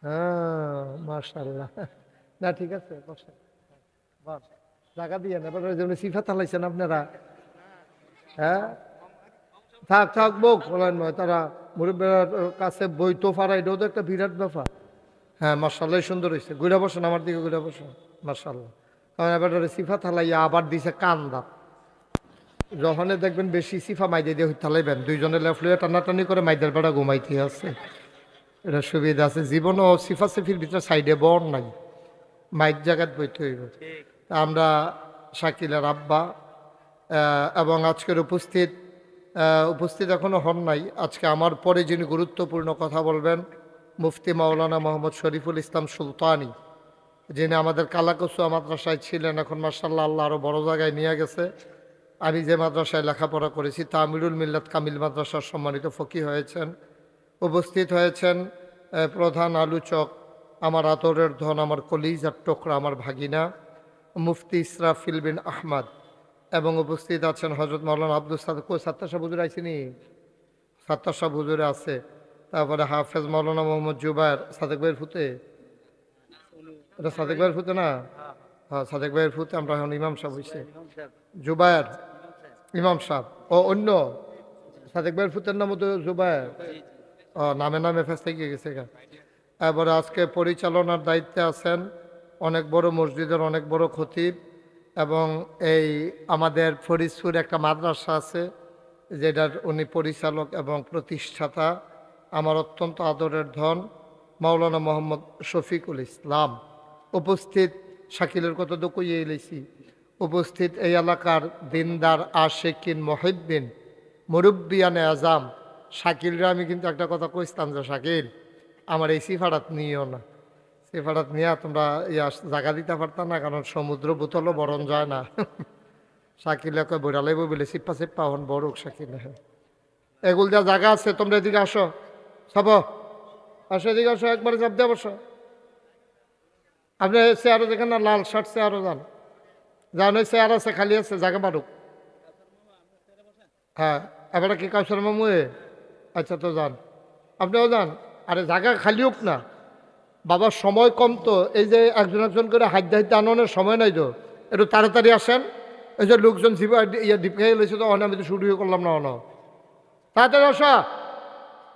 হ্যাঁ মাশাআল্লাহ। না ঠিক আছে, বসেন, বস, জায়গা দিয়ে না, যেমন সিফা তালাইছেন আপনারা। হ্যাঁ থাক থাক বউক বলেন নয়, তারা মুরব্বীর কাছে বই তো ফারা, এটাও তো একটা বিরাট ব্যাপার। হ্যাঁ মাশাআল্লাহ সুন্দর হয়েছে, ঘুরে বসেন, আমার দিকে ঘুরে বসেন। মাশাআল্লাহ। কারণ এবার সিফা থালাইয়া আবার দিছে কান্দা। যখনে দেখবেন বেশি সিফা মাইদে দিয়ে থালাইবেন, দুইজনে লেফলুয়ে টানাটানি করে মাইদের বেড়া ঘুমাইতে আছে, এটা সুবিধা আছে। জীবনও সিফা সিফির ভিতরে সাইডে বর নাই, মাইক জায়গাত বইতে হইব। আমরা শাকিলের আব্বা এবং আজকের উপস্থিত এখনো হন নাই। আজকে আমার পরে যিনি গুরুত্বপূর্ণ কথা বলবেন, মুফতি মাওলানা মোহাম্মদ শরীফুল ইসলাম সুলতানি, যিনি আমাদের কালাকসুয়া মাদ্রাসায় ছিলেন, এখন মাশাআল্লাহ আল্লাহ আরও বড় জায়গায় নিয়ে গেছে। আমি যে মাদ্রাসায় লেখাপড়া করেছি তামিরুল মিল্লাত কামিল মাদ্রাসার সম্মানিত ফকি হয়েছেন। উপস্থিত হয়েছেন প্রধান আলোচক, আমার আদরের ধন, আমার কলিজার টুকরা, আমার ভাগিনা মুফতি ইসরাফিল বিন আহমদ, এবং উপস্থিত আছেন হজরত মাওলানা আব্দুল সাত্তার শাহ হুজুর আইসিনি, সাত্তার শাহ হুজুরে আছে। তারপরে হাফেজ মাওলানা মোহাম্মদ জুবায়ের, সাদেক ভাইয়ের ফুতে, এটা সাদেক ভাইয়ের ফুতে না? হ্যাঁ সাদেক ভাইয়ের ফুতে। আমরা এখন ইমাম সাহেব হয়েছে জুবায়ের, ইমাম সাহেব ও অন্য সাদেক ভাইয়ের ফুতের নাম তো জুবায়ের, ও নামে নামে ফেসতে গিয়ে গেছে। এবারে আজকে পরিচালনার দায়িত্বে আছেন অনেক বড় মসজিদের অনেক বড় খতিব, এবং এই আমাদের ফরিদপুর একটা মাদ্রাসা আছে যেটার উনি পরিচালক এবং প্রতিষ্ঠাতা, আমার অত্যন্ত আদরের ধন মাওলানা মোহাম্মদ শফিকুল ইসলাম। উপস্থিত শাকিলের কথা তো কইয়ে এলেছি। উপস্থিত এই এলাকার দিনদার আশেকিন মহিদ্দিন মুরব্বিয়ানে আজাম শাকিলরা আমি কিন্তু একটা কথা কইতাম যে শাকিল আমার এই সিফারাত নিও না, সিফারাত নিয়ে তোমরা জায়গা দিতে পারতাম না, কারণ সমুদ্র বোতলও বরণ যায় না। শাকিলে কয় বইরালাই বই বলে সিপ্পা সিপ্পা হন বড় শাকিল। এগুল যা জায়গা আছে, তোমরা এদিকে আসো, সব আসো, এদিকে আসো, একবারে চাপ দিয়ে বসো। আপনি চেয়ারও দেখেন না, লাল শার্ট চেয়ারও যান, জানো চেয়ার আছে খালি আছে জায়গা মারুক। হ্যাঁ এবারে কি কাউসার মামু আচ্ছা তো যান, আপনিও যান। আরে জায়গা খালি হোক না বাবার, সময় কম তো, এই যে একজন একজন করে হাইতে হাইতে আনানোর সময় নাই তো, একটু তাড়াতাড়ি আসেন। এই যে লোকজন ডিপে লইছে তো আমি তো শুরু করলাম না অন, তাড়াতাড়ি আসা।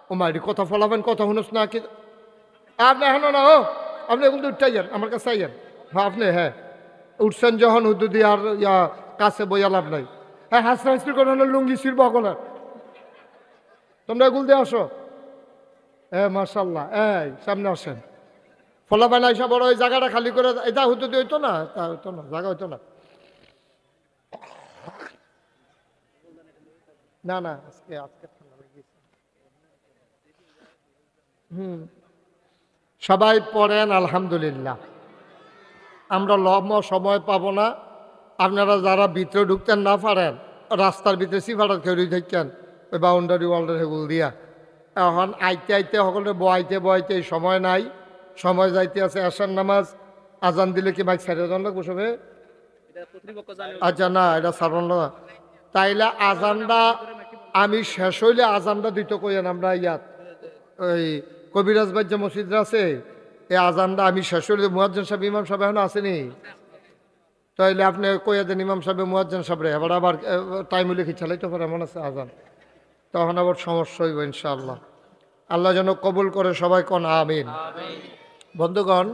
ও মাইরি কথা ফলাবেন, কথা শুনোস না কি আপনি এখনো না? ও আপনি এখন তো উঠতে যান, আমার কাছে আইয়েন। হ্যাঁ আপনি হ্যাঁ উঠছেন যখন হুদুদি আর কাছে বইয়া লাভ নাই। হ্যাঁ হাসতে হাসতে করে লুঙ্গি ছিড়ব না, তোমরা এগুল দিয়ে আসো। মার্শাল্লাহ এই সামনে আসেন। ফলাবান আইসা বড় ওই জায়গাটা খালি করে এটা হুদুদি হইতো না, তা হইতো না, জায়গা হইতো না। না না আজকে আজকে ঠান্ডা লেগেছে। সবাই পড়েন আলহামদুলিল্লাহ। আমরা লম্বা সময় পাবো না, আপনারা যারা ভিতরে ঢুকতেন না পারেন রাস্তার ভিতরে সিফাটা খেয়ে থাকেন ওই বাউন্ডারি ওয়ালটা সেগুলো দিয়া। এখন আইতে আইতে সকলে বয়াইতে বয়াইতে সময় নাই, সময় যাইতে আছে। আসার নামাজ আজান দিলে কি বাইক ছাড়িয়ে দেওয়ান লাগবো সবে? এটা কর্তৃপক্ষ জানে। আচ্ছা না এটা ছাড়ন না, তাইলে আজানটা আমি শেষ হইলে আজানটা দিতে কইেন। আমরা ইয়াত ওই কবিরাজ বাদ যে মসজিদরা আছে এই আজানটা আমি শেষ হইলে মুয়াজ্জিন সাহেব ইমাম সাহেব এখন আসেনি, তাইলে আপনি কইয়া দেন ইমাম সাহেব মুয়াজ্জিন সাহেব রে এবার আবার টাইম হইলে কি চালাইতে পারে এমন আছে আজান, তখন আবার সমস্যা হইব ইনশাআল্লাহ। আল্লাহ যেন কবুল করে, সবাই কোন আমিন। বন্ধুগণ